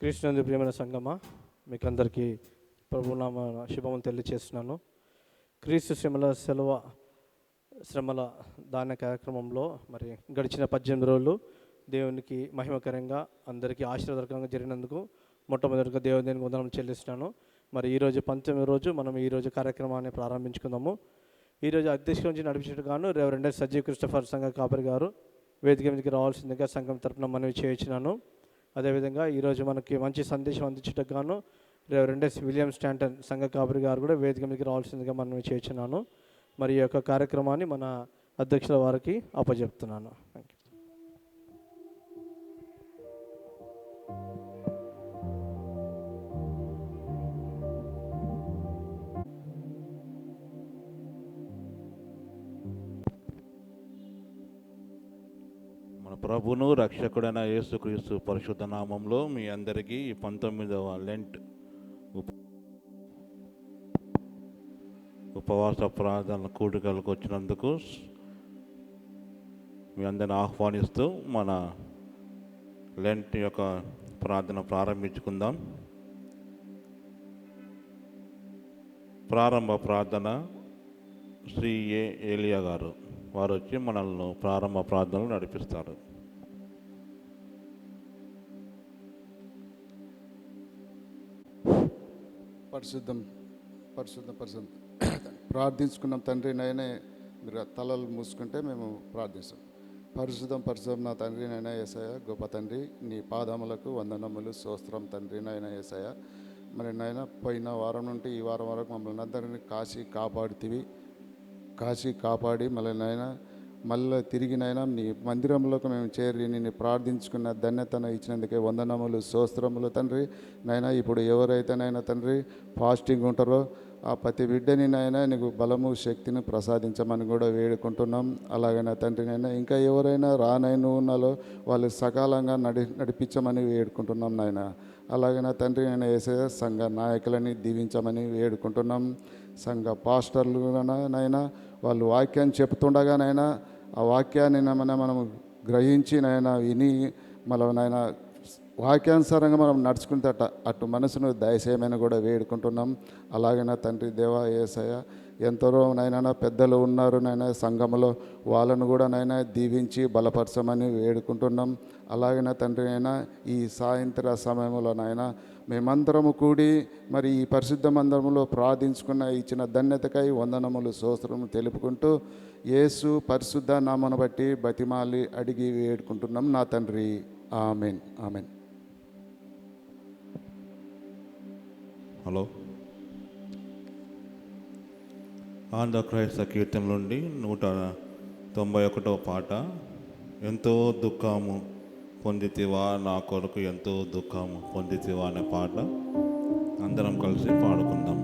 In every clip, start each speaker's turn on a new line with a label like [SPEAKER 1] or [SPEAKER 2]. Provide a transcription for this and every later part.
[SPEAKER 1] క్రీస్తునందు ప్రియమైన సంగమా, మీకు అందరికీ ప్రభునామ శుభములు తెలియజేస్తున్నాను. క్రీస్తు శ్రమల దాన కార్యక్రమంలో మరి గడిచిన 18 రోజులు దేవునికి మహిమకరంగా అందరికీ ఆశీర్వాదకరంగా జరిగినందుకు మొట్టమొదటిగా దేవునికి వందనం చెల్లిస్తున్నాను. మరి ఈరోజు 19వ రోజు మనం ఈరోజు కార్యక్రమాన్ని ప్రారంభించుకుందాము. ఈరోజు అధ్యక్షుల నుంచి నడిపించగాను రెవరెండ్ సజీవ్ క్రిస్టఫర్ సంఘ కాపరి గారు వేదిక మీదకి రావాల్సిందిగా సంఘం తరపున మనవి చేయించినాను. అదేవిధంగా ఈరోజు మనకి మంచి సందేశం అందించటకు గాను రెవరెండ్ విలియం స్టాంటన్ సంఘ కాపరి గారు కూడా వేదిక మీదకి రావాల్సిందిగా మనవి చేయించినాను. మరి ఈ యొక్క కార్యక్రమాన్ని మన అధ్యక్షుల వారికి అప్పచెప్తున్నాను. Thank you.
[SPEAKER 2] ప్రభును రక్షకుడైన యేసుక్రీస్తు పరిశుద్ధ నామంలో మీ అందరికీ 19వ లెంట్ ఉపవాస ప్రార్థన కూడికలకు వచ్చినందుకు మీ అందరిని ఆహ్వానిస్తూ మన లెంట్ యొక్క ప్రార్థన ప్రారంభించుకుందాం. ప్రారంభ ప్రార్థన శ్రీ ఏలియా గారు వారు వచ్చి మనల్ని ప్రారంభ ప్రార్థనలు నడిపిస్తారు.
[SPEAKER 3] పరిశుద్ధం ప్రార్థించుకున్నాం తండ్రి. నైనా మీరు తలలు మూసుకుంటే మేము ప్రార్థిస్తాం. పరిశుద్ధం నా తండ్రి నైనా యేసయ్య, గొప్ప తండ్రి, నీ పాదములకు వందనములు స్తోత్రం తండ్రి నైనా యేసయ్య. మరి నైనా పోయిన వారం నుండి ఈ వారం వరకు మమ్మల్ని అందరినీ కాచి కాపాడి మళ్ళీ తిరిగినైనా నీ మందిరంలోకి మేము చేరి నిన్ను ప్రార్థించుకున్న ధన్యతను ఇచ్చినందుకే వందనములు స్తోత్రములు తండ్రి. నైనా ఇప్పుడు ఎవరైతేనైనా తండ్రి ఫాస్టింగ్ ఉంటారో ఆ ప్రతి బిడ్డని నైనా నీకు బలము శక్తిని ప్రసాదించమని కూడా వేడుకుంటున్నాం. అలాగైనా తండ్రి నైనా ఇంకా ఎవరైనా రానైనా ఉన్నాలో వాళ్ళు సకాలంగా నడిపించమని వేడుకుంటున్నాం నాయన. అలాగైనా తండ్రి నైనా వేసే సంఘ నాయకులని దీవించమని వేడుకుంటున్నాం. సంఘ పాస్టర్లునైనా వాళ్ళు వాక్యాన్ని చెప్తుండగానైనా ఆ వాక్యాన్ని మనం గ్రహించి నైనా విని నైనా వాక్యానుసారంగా మనం నడుచుకుంటే అటు మనసును దయచేయమని కూడా వేడుకుంటున్నాం. అలాగైనా తండ్రి దేవా యేసయ్య, ఎంతరో నైనా పెద్దలు ఉన్నారు నైనా సంఘంలో, వాళ్ళను కూడా నైనా దీవించి బలపరచమని వేడుకుంటున్నాం. అలాగైనా తండ్రి అయినా ఈ సాయంత్ర సమయంలో నైనా మేమందరము కూడి మరి ఈ పరిశుద్ధ మందిరంలో ప్రార్థించుకున్న ఇచ్చిన ధన్యతకై వందనములు స్తోత్రము తెలుపుకుంటూ యేసు పరిశుద్ధ నామను బట్టి బతిమాలి అడిగి వేడుకుంటున్నాం నా తండ్రి. Amen amen.
[SPEAKER 2] హలో, ఆంధ్ర క్రైస్తవ కీర్తన నుండి 191వ పాట, ఎంతో దుఃఖము పొందితివా నా కొరకు ఎంతో దుఃఖము పొందితివా అనే పాట అందరం కలిసి పాడుకుందాం.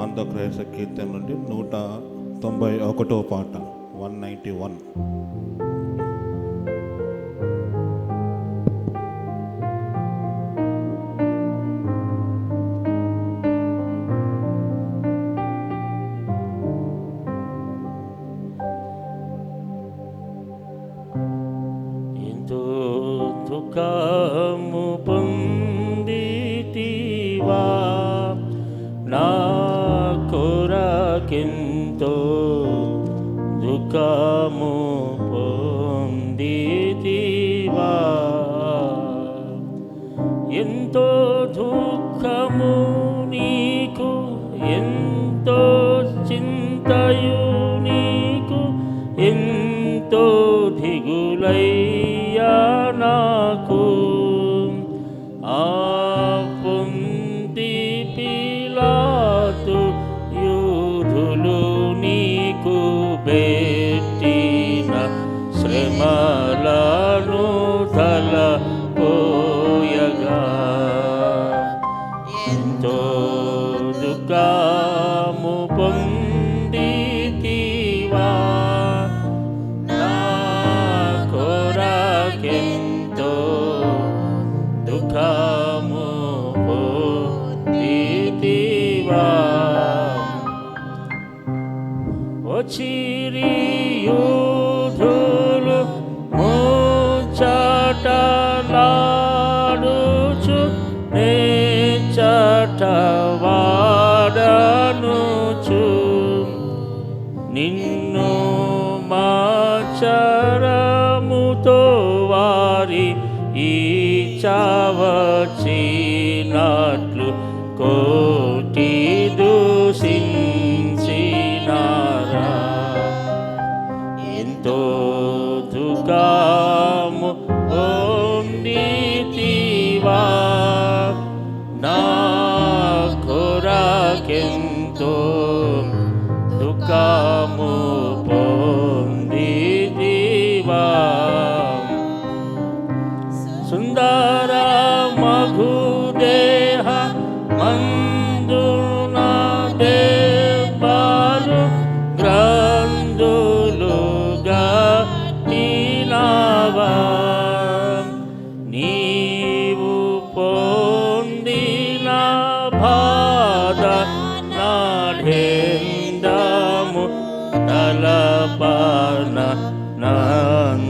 [SPEAKER 2] ఆంధ్ర క్రైస్తవ కీర్తన నుండి 191వ పాట 191.
[SPEAKER 4] దుఃఖము పొందితివా నా కొరకెంతో దుఃఖము పొందితివా, ఎంతో దుఃఖము నీకు, ఎంతో చింతయు నీకు, ఎంతో దిగులయ్యా నాకు. ఆ పొంతి పిలాతు యూదులు నీకు పెట్టిన శ్రమలను తలపోయగా, ఎంతో దుఃఖము పొందితివా నా కొరకెంతో శరముతో వారి ఈచవచ్చినట్లు కోటి దూషించినారా. ఎంతో దుఃఖము పొందితివా నా కొరకెంతో దుఃఖము పొందితివా. సుందర మగుదేహ మందున దేవాలు గ్రంథులుగా తినవా. నీవు పొందిన బాధ నాడెందము తలపన నందములే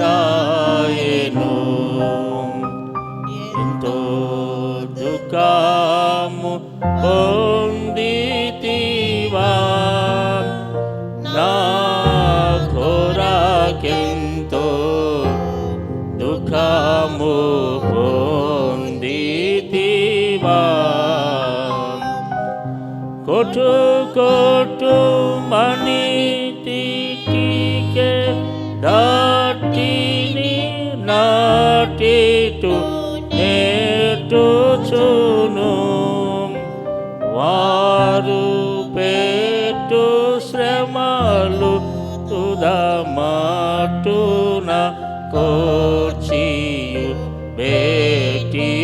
[SPEAKER 4] దాయెను. ఎంతో దుఃఖము పొందితివా నా కొరకెంతో దుఃఖము పొందితివా. కొట్టు కొట్టు మణితికే దాటిని నాటిటు నేటుచును. వారు పెట్టు శ్రమలు తుదమాటున కోర్చియు బేటితివా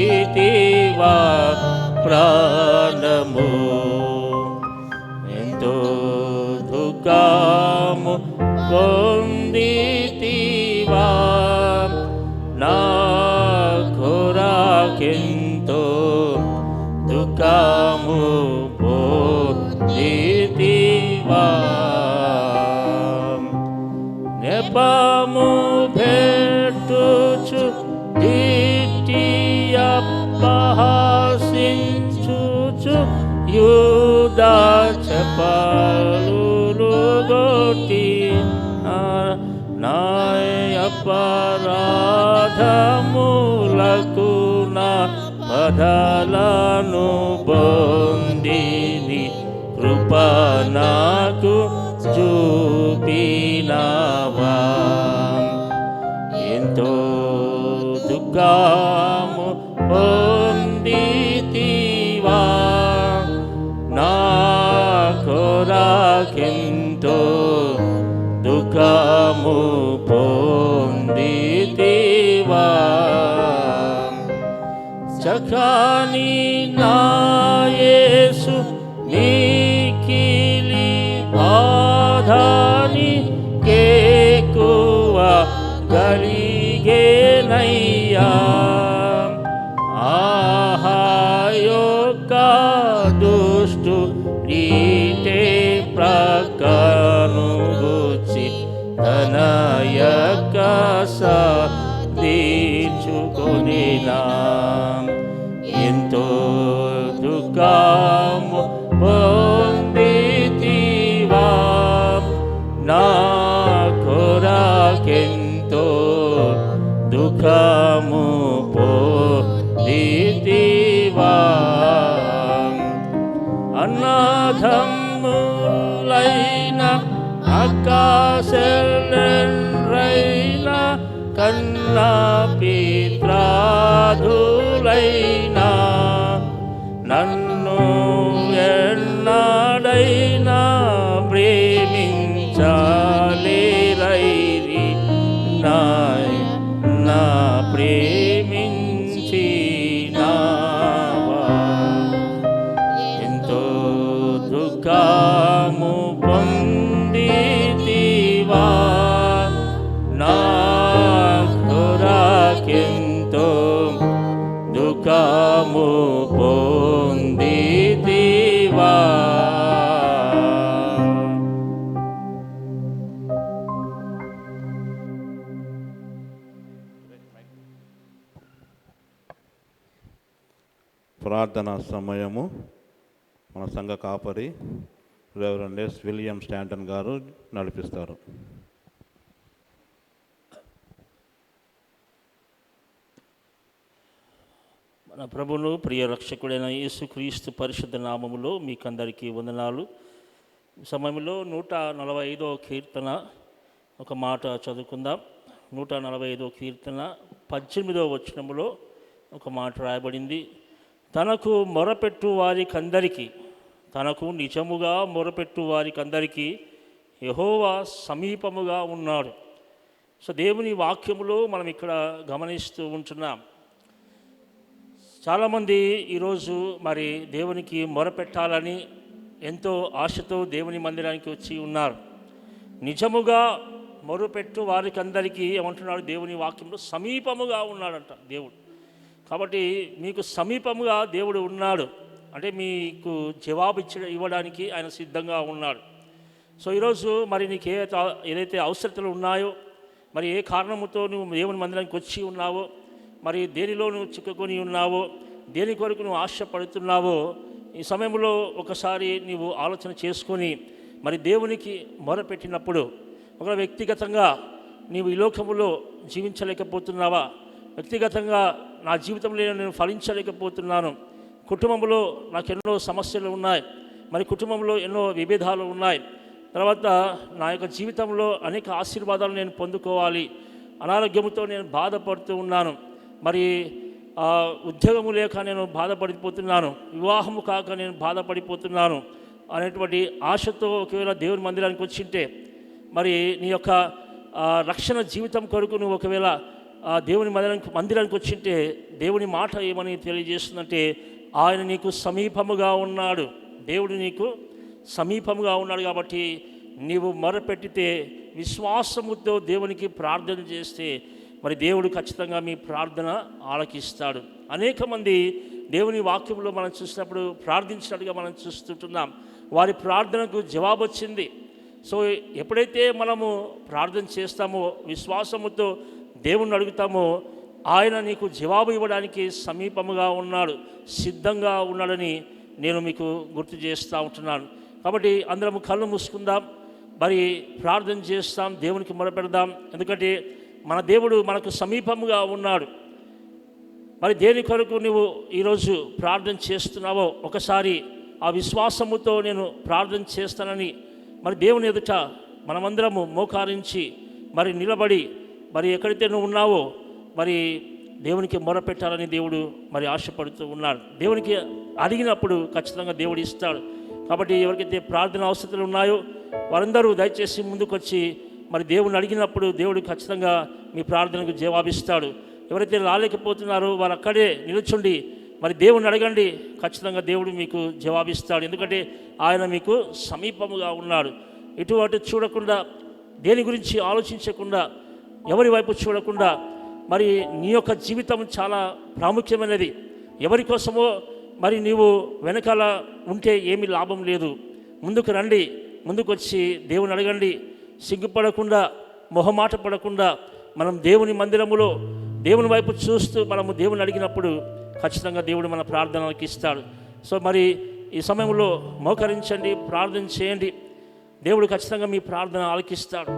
[SPEAKER 4] ప్రాణము. ఎంతో దుఃఖము పొందితివా నా కొరకెంతో దుఃఖము పొందితివా. నెపము భేటుచు దిట్టియ పహసించుచు యూదా చెప్పలులు గొట్టి నాయ అపరాధములకు నా పదలను పొందిని కృప నాకు చూపినవా. ఎంతో దుఃఖము పొందితివా నా కొరకెంతో దుఃఖము పొందితివా. చక్కని నా యేసు నీకిలి బాధని కేకువ కలిగేనయ్యా. ఆహాయొక్క దుష్టు రీతే ప్రక్కను గుచ్చి తన యొక్క తీర్చుకొనినా. ఎంతో దుఃఖము పొందితివా నా కొరకెంతో దుఃఖము పొందితివా. అనాథములైన అక్కాచెల్లెండ్రైన కన్నా పిత్రాదులైనా నన్ను ఎన్నడైనా ప్రేమించలేరైరి నా ప్రేమించినావా. ఎంతో దుఃఖము పొందితివా నా కొరకెంతో దుఃఖము పొందితివా.
[SPEAKER 2] ప్రార్థనా సమయము. మన సంఘ కాపరి రెవరెండ్ ఎస్ విలియం స్టాంటన్ గారు నడిపిస్తారు.
[SPEAKER 4] మన ప్రభువును ప్రియ రక్షకుడైన యేసుక్రీస్తు పరిశుద్ధ నామములో మీకందరికీ వందనాలు. ఈ సమయంలో 145వ కీర్తన ఒక మాట చదువుకుందాం. 145వ కీర్తన 18వ వచనములో ఒక మాట రాయబడింది. తనకు మొరపెట్టు వారికందరికీ, తనకు నిజముగా మొరపెట్టు వారికందరికీ యెహోవా సమీపముగా ఉన్నాడు. సో దేవుని వాక్యములో మనం ఇక్కడ గమనిస్తూ ఉంటున్నాం. చాలామంది ఈరోజు మరి దేవునికి మొరపెట్టాలని ఎంతో ఆశతో దేవుని మందిరానికి వచ్చి ఉన్నారు. నిజముగా మొరపెట్టు వారికందరికీ ఏమంటున్నాడు దేవుని వాక్యంలో? సమీపముగా ఉన్నాడంట దేవుడు. కాబట్టి మీకు సమీపముగా దేవుడు ఉన్నాడు అంటే మీకు జవాబు ఇవ్వడానికి ఆయన సిద్ధంగా ఉన్నాడు. సో ఈరోజు మరి నీకు ఏదైతే అవసరతలు ఉన్నాయో, మరి ఏ కారణముతో నువ్వు దేవుని మందిరానికి వచ్చి ఉన్నావో, మరి దేనిలో నువ్వు చిక్కుకొని ఉన్నావో, దేని కొరకు నువ్వు ఆశపడుతున్నావో, ఈ సమయంలో ఒకసారి నీవు ఆలోచన చేసుకొని మరి దేవునికి మొరపెట్టినప్పుడు, ఒక వ్యక్తిగతంగా నీవు ఈ లోకములో జీవించలేకపోతున్నావా? వ్యక్తిగతంగా నా జీవితంలో నేను ఫలించలేకపోతున్నాను, కుటుంబంలో నాకు ఎన్నో సమస్యలు ఉన్నాయి, మరి కుటుంబంలో ఎన్నో విభేదాలు ఉన్నాయి, తర్వాత నా యొక్క జీవితంలో అనేక ఆశీర్వాదాలు నేను పొందుకోవాలి, అనారోగ్యంతో నేను బాధపడుతూ ఉన్నాను, మరి ఉద్యోగము లేక నేను బాధపడిపోతున్నాను, వివాహము కాక నేను బాధపడిపోతున్నాను అనేటువంటి ఆశతో ఒకవేళ దేవుని మందిరానికి వచ్చింటే, మరి నీ యొక్క రక్షణ జీవితం కొరకు నువ్వు ఒకవేళ దేవుని మందిరానికి వచ్చింటే దేవుని మాట ఏమని తెలియజేస్తుందంటే, ఆయన నీకు సమీపముగా ఉన్నాడు. దేవుడు నీకు సమీపముగా ఉన్నాడు. కాబట్టి నీవు మొరపెట్టితే, విశ్వాసముతో దేవునికి ప్రార్థన చేస్తే మరి దేవుడు ఖచ్చితంగా మీ ప్రార్థన ఆలకిస్తాడు. అనేక మంది దేవుని వాక్యంలో మనం చూసినప్పుడు ప్రార్థించినట్టుగా మనం చూస్తుంటున్నాం. వారి ప్రార్థనకు జవాబు వచ్చింది. సో ఎప్పుడైతే మనము ప్రార్థన చేస్తామో, విశ్వాసముతో దేవుణ్ణి అడుగుతామో, ఆయన నీకు జవాబు ఇవ్వడానికి సమీపముగా ఉన్నాడు, సిద్ధంగా ఉన్నాడని నేను మీకు గుర్తు చేస్తూ ఉంటున్నాను. కాబట్టి అందరం కళ్ళు మూసుకుందాం, మరి ప్రార్థన చేస్తాం, దేవునికి మొరపెడదాం. ఎందుకంటే మన దేవుడు మనకు సమీపముగా ఉన్నాడు. మరి దేని కొరకు నువ్వు ఈరోజు ప్రార్థన చేస్తున్నావో ఒకసారి ఆ విశ్వాసముతో నేను ప్రార్థన చేస్తానని మరి దేవుని ఎదుట మనమందరము మోకారించి మరి నిలబడి, మరి ఎక్కడైతే నువ్వు ఉన్నావో మరి దేవునికి మొరపెట్టాలని దేవుడు మరి ఆశపడుతూ ఉన్నాడు. దేవునికి అడిగినప్పుడు ఖచ్చితంగా దేవుడు ఇస్తాడు. కాబట్టి ఎవరికైతే ప్రార్థన అవసరాలు ఉన్నాయో వారందరూ దయచేసి ముందుకొచ్చి మరి దేవుని అడిగినప్పుడు దేవుడు ఖచ్చితంగా మీ ప్రార్థనకు జవాబిస్తాడు. ఎవరైతే రాలేకపోతున్నారో వారు అక్కడే నిలుచుండి మరి దేవుని అడగండి, ఖచ్చితంగా దేవుడు మీకు జవాబిస్తాడు. ఎందుకంటే ఆయన మీకు సమీపముగా ఉన్నాడు. ఇటువంటి చూడకుండా, దేని గురించి ఆలోచించకుండా, ఎవరి వైపు చూడకుండా, మరి నీ యొక్క జీవితం చాలా ప్రాముఖ్యమైనది. ఎవరి కోసమో మరి నీవు వెనకాల ఉంటే ఏమీ లాభం లేదు. ముందుకు రండి, ముందుకు వచ్చి దేవుని అడగండి. సిగ్గుపడకుండా, మొహమాట పడకుండా మనం దేవుని మందిరములో దేవుని వైపు చూస్తూ మనము దేవుని అడిగినప్పుడు ఖచ్చితంగా దేవుడు మన ప్రార్థనలకు ఇస్తాడు. సో మరి ఈ సమయంలో మోకరించండి, ప్రార్థన చేయండి. దేవుడు ఖచ్చితంగా మీ ప్రార్థన ఆలకిస్తాడు.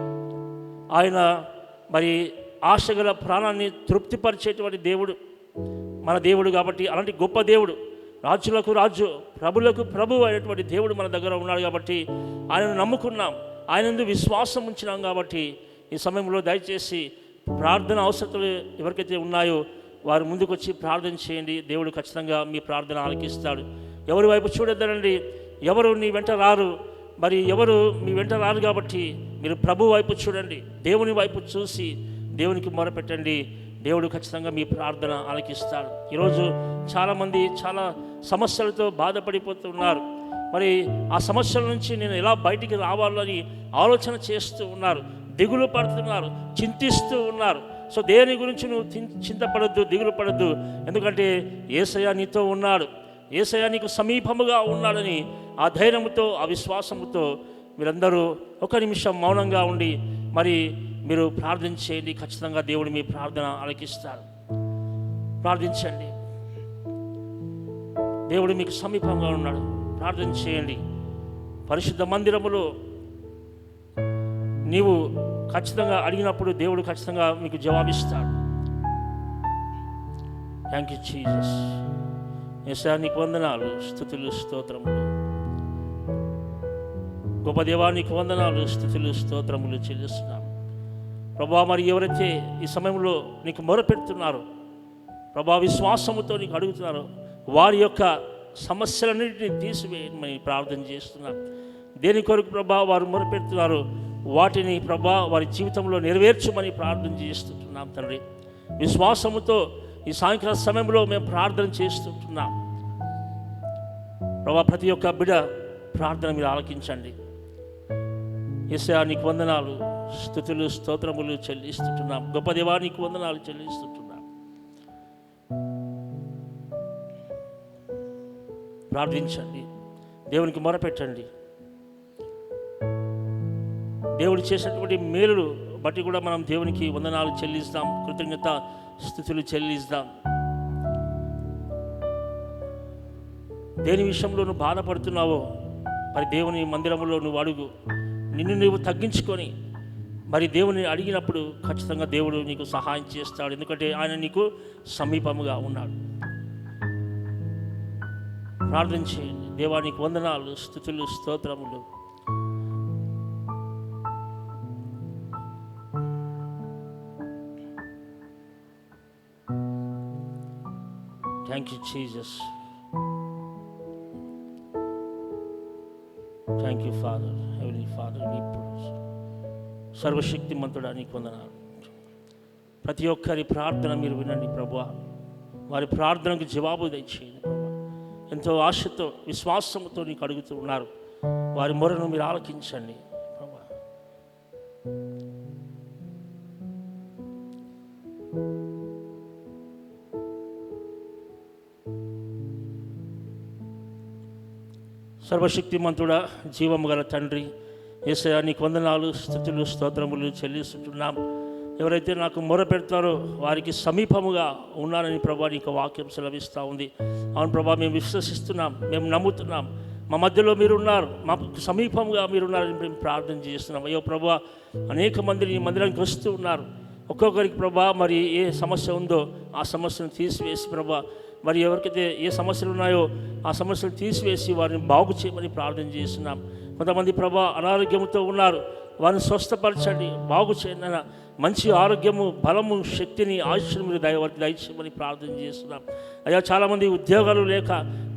[SPEAKER 4] ఆయన మరి ఆశగల ప్రాణాన్ని తృప్తిపరిచేటువంటి దేవుడు మన దేవుడు. కాబట్టి అలాంటి గొప్ప దేవుడు, రాజులకు రాజు, ప్రభులకు ప్రభు అయినటువంటి దేవుడు మన దగ్గర ఉన్నాడు. కాబట్టి ఆయనను నమ్ముకున్నాం, ఆయనందు విశ్వాసం ఉంచినాం. కాబట్టి ఈ సమయంలో దయచేసి ప్రార్థన అవసరతలు ఎవరికైతే ఉన్నాయో వారు ముందుకు వచ్చి ప్రార్థన చేయండి. దేవుడు ఖచ్చితంగా మీ ప్రార్థన ఆలకిస్తాడు. ఎవరి వైపు చూడొద్దనండి, ఎవరు నీ వెంట రారు, మరి ఎవరు మీ వెంట రారు. కాబట్టి మీరు ప్రభు వైపు చూడండి, దేవుని వైపు చూసి దేవునికి మొరపెట్టండి. దేవుడు ఖచ్చితంగా మీ ప్రార్థన ఆలకిస్తాడు. ఈరోజు చాలామంది చాలా సమస్యలతో బాధపడిపోతున్నారు. మరి ఆ సమస్యల నుంచి నేను ఎలా బయటికి రావాలని ఆలోచన చేస్తూ ఉన్నారు, దిగులు పడుతున్నారు, చింతిస్తూ ఉన్నారు. సో దేని గురించి నువ్వు చింతపడద్దు, దిగులు పడద్దు. ఎందుకంటే యేసయ్య నీతో ఉన్నాడు, యేసయ్య నీకు సమీపముగా ఉన్నాడని ఆ ధైర్యముతో, ఆ విశ్వాసముతో మీరందరూ ఒక నిమిషం మౌనంగా ఉండి మరి మీరు ప్రార్థన చేయండి. ఖచ్చితంగా దేవుడు మీ ప్రార్థన ఆలకిస్తాడు. ప్రార్థించండి, దేవుడు మీకు సమీపంగా ఉన్నాడు. ప్రార్థన చేయండి. పరిశుద్ధ మందిరములో నీవు ఖచ్చితంగా అడిగినప్పుడు దేవుడు ఖచ్చితంగా మీకు జవాబిస్తాడు. Thank you Jesus. యేసయ్యా నీకు వందనాలు, స్తుతులు, స్తోత్రములు. గొప్ప దేవా నీకు వందనాలు, స్తుతులు, స్తోత్రములు చెల్లిస్తున్నాం ప్రభా. మరి ఎవరైతే ఈ సమయంలో నీకు మొరపెడుతున్నారో ప్రభా, విశ్వాసముతో నీకు అడుగుతున్నారో వారి యొక్క సమస్యలన్నింటినీ తీసివేయమని ప్రార్థన చేస్తున్నాం. దేని కొరకు ప్రభా వారు మొరపెడుతున్నారో వాటిని ప్రభా వారి జీవితంలో నెరవేర్చమని ప్రార్థన చేస్తుంటున్నాం తండ్రి. విశ్వాసముతో ఈ సాయంకాల సమయంలో మేము ప్రార్థన చేస్తుంటున్నాం ప్రభా. ప్రతి ఒక్క బిడ్డ ప్రార్థన మీరు ఆలకించండి. యేసయ్యా నీకు వందనాలు, స్తుతులు, స్తోత్రములు చెల్లిస్తుంటున్నాం. గొప్ప దేవా నీకు వందనాలు చెల్లిస్తుంటున్నాం. ప్రార్థించండి, దేవునికి మొరపెట్టండి. దేవుడు చేసినటువంటి మేలులు బట్టి కూడా మనం దేవునికి వందనాలు చెల్లిస్తాం, కృతజ్ఞత స్తుతులు చెల్లిస్తాం. దేని విషయంలో నువ్వు బాధపడుతున్నావో మరి దేవుని మందిరంలో నువ్వు అడుగు. నిన్ను నువ్వు తగ్గించుకొని మరి దేవుని అడిగినప్పుడు ఖచ్చితంగా దేవుడు నీకు సహాయం చేస్తాడు. ఎందుకంటే ఆయన నీకు సమీపముగా ఉన్నాడు. ప్రార్థన చేయండి. దేవా నీకు వందనాలు, స్తుతులు, స్తోత్రములు. Thank you Jesus. Thank you father, heavenly father. సర్వశక్తిమంతుడా నీకు వందనాలు. ప్రతి ఒక్కరి ప్రార్థన మీరు వినండి ప్రభువా. వారి ప్రార్థనకు జవాబు దయచేయండి ప్రభువా. ఎంతో ఆశతో విశ్వాసంతో నీకు అడుగుతూ ఉన్నారు. వారి మొరను మీరు ఆలకించండి ప్రభువా. సర్వశక్తిమంతుడా, జీవము గల తండ్రి, యేసయ్యా నీకు వందనాలు, స్తుతులు, స్తోత్రములు చెల్లిస్తుంటున్నాం. ఎవరైతే నాకు మొర పెడతారో వారికి సమీపముగా ఉన్నానని ప్రభా నీకు వాక్యం సెలవిస్తూ ఉంది. అవును ప్రభా, మేము విశ్వసిస్తున్నాం, మేము నమ్ముతున్నాం. మా మధ్యలో మీరున్నారు, మాకు సమీపంగా మీరున్నారని మేము ప్రార్థన చేస్తున్నాం. అయ్యో ప్రభా, అనేక మంది ఈ మందిరానికి వస్తూ ఉన్నారు. ఒక్కొక్కరికి ప్రభా మరి ఏ సమస్య ఉందో ఆ సమస్యను తీసివేసి ప్రభా, మరి ఎవరికైతే ఏ సమస్యలు ఉన్నాయో ఆ సమస్యలు తీసివేసి వారిని బాగు చేయమని ప్రార్థన చేస్తున్నాం. కొంతమంది ప్రభా అనారోగ్యంతో ఉన్నారు, వారిని స్వస్థపరచండి, బాగు చేయండి. మంచి ఆరోగ్యము, బలము, శక్తిని, ఆయుష్ను మీరు వారికి దయచేయమని ప్రార్థన చేస్తున్నాం. అయ్యా చాలామంది ఉద్యోగాలు లేక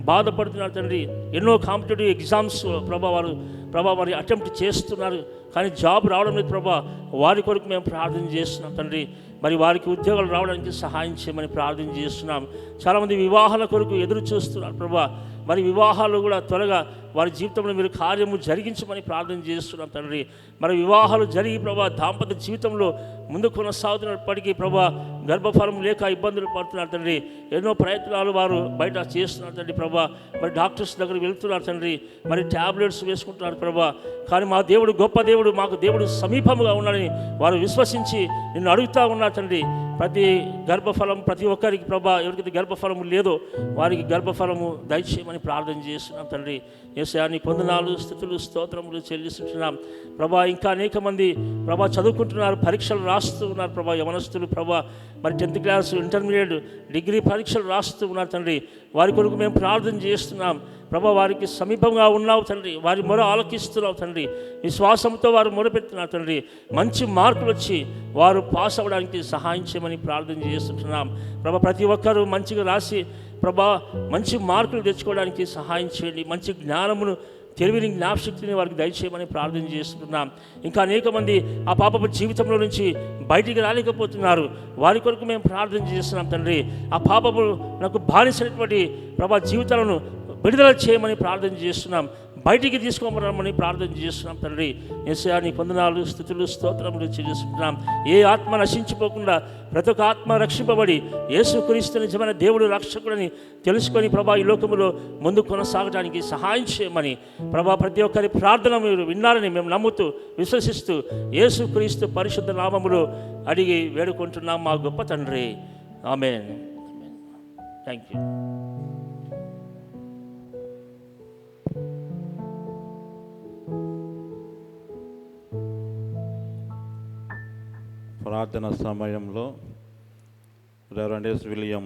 [SPEAKER 4] బాధపడుతున్నారు తండ్రి. ఎన్నో కాంపిటేటివ్ ఎగ్జామ్స్ ప్రభా వారి అటెంప్ట్ చేస్తున్నారు, కానీ జాబ్ రావడం లేదు ప్రభా. వారి కొరకు మేము ప్రార్థన చేస్తున్నాం తండ్రి. మరి వారికి ఉద్యోగాలు రావడానికి సహాయం చేయమని ప్రార్థన చేస్తున్నాం. చాలామంది వివాహాల కొరకు ఎదురు చూస్తున్నారు ప్రభా. మరి వివాహాలు కూడా త్వరగా వారి జీవితంలో మీరు కార్యము జరిగించమని ప్రార్థన చేస్తున్నాం తండ్రి. మరి వివాహాలు జరిగి ప్రభా దాంపత్య జీవితంలో ముందు కొనసాగుతున్నప్పటికీ ప్రభా గర్భఫలం లేక ఇబ్బందులు పడుతున్నారు తండ్రి. ఎన్నో ప్రయత్నాలు వారు బయట చేస్తున్నారు తండ్రి ప్రభా. మరి డాక్టర్స్ దగ్గరికి వెళ్తున్నారు తండ్రి, మరి ట్యాబ్లెట్స్ వేసుకుంటున్నారు ప్రభా. కానీ మా దేవుడు గొప్ప దేవుడు, మాకు దేవుడు సమీపముగా ఉన్నాడని వారు విశ్వసించి నిన్ను అడుగుతూ ఉన్నారు తండ్రి. ప్రతి గర్భఫలం ప్రతి ఒక్కరికి ప్రభా, ఎవరికైతే గర్భఫలము లేదో వారికి గర్భఫలము దయచేయమని ప్రార్థన చేస్తున్నాం తండ్రి. యేసయ్యా నీకు వందనాలు, స్తుతులు, స్తోత్రములు చెల్లిస్తున్నాం ప్రభా. ఇంకా అనేక మంది ప్రభా చదువుకుంటున్నారు, పరీక్షలు రాస్తూ ఉన్నారు ప్రభా. యవనస్తులు ప్రభా మరి 10th క్లాస్, ఇంటర్మీడియట్, డిగ్రీ పరీక్షలు రాస్తూ ఉన్నారు తండ్రి. వారి కొరకు మేము ప్రార్థన చేస్తున్నాం ప్రభా. వారికి సమీపంగా ఉన్నావు తండ్రి, వారి మొర ఆలకిస్తున్నావు తండ్రి. విశ్వాసంతో వారు మొరపెడుతున్నారు తండ్రి. మంచి మార్కులు వచ్చి వారు పాస్ అవ్వడానికి సహాయం చేయమని ప్రార్థన చేస్తున్నాం ప్రభా. ప్రతి ఒక్కరూ మంచిగా రాసి ప్రభా మంచి మార్కులు తెచ్చుకోవడానికి సహాయం చేయండి. మంచి జ్ఞానమును, తెలివిని, జ్ఞాపశక్తిని వారికి దయచేయమని ప్రార్థన చేస్తున్నాం. ఇంకా అనేక మంది ఆ పాపపు జీవితంలో నుంచి బయటికి రాలేకపోతున్నారు, వారి కొరకు మేము ప్రార్థన చేస్తున్నాం తండ్రి. ఆ పాపపు నాకు బానిసైనటువంటి ప్రభా జీవితాలను విడుదల చేయమని ప్రార్థన చేస్తున్నాం, బయటికి తీసుకోమని ప్రార్థన చేస్తున్నాం తండ్రి. యేసయ్యా నీకు వందనాలు, స్తుతులు, స్తోత్రములు చెల్లిస్తున్నాం. ఏ ఆత్మ నశించిపోకుండా ప్రతి ఒక్క ఆత్మ రక్షింపబడి యేసుక్రీస్తు నిజమైన దేవుడు రక్షకుడని తెలుసుకొని ప్రభా ఈ లోకములో ముందు కొనసాగడానికి సహాయం చేయమని ప్రభా ప్రతి ఒక్కరి ప్రార్థన మీరు విన్నారని మేము నమ్ముతూ విశ్వసిస్తూ యేసుక్రీస్తు పరిశుద్ధ నామములో అడిగి వేడుకుంటున్నాం మా గొప్ప తండ్రి. ఆమేన్. Thank you.
[SPEAKER 2] ప్రార్థన సమయంలో రెవరెండ్ ఎస్ విలియం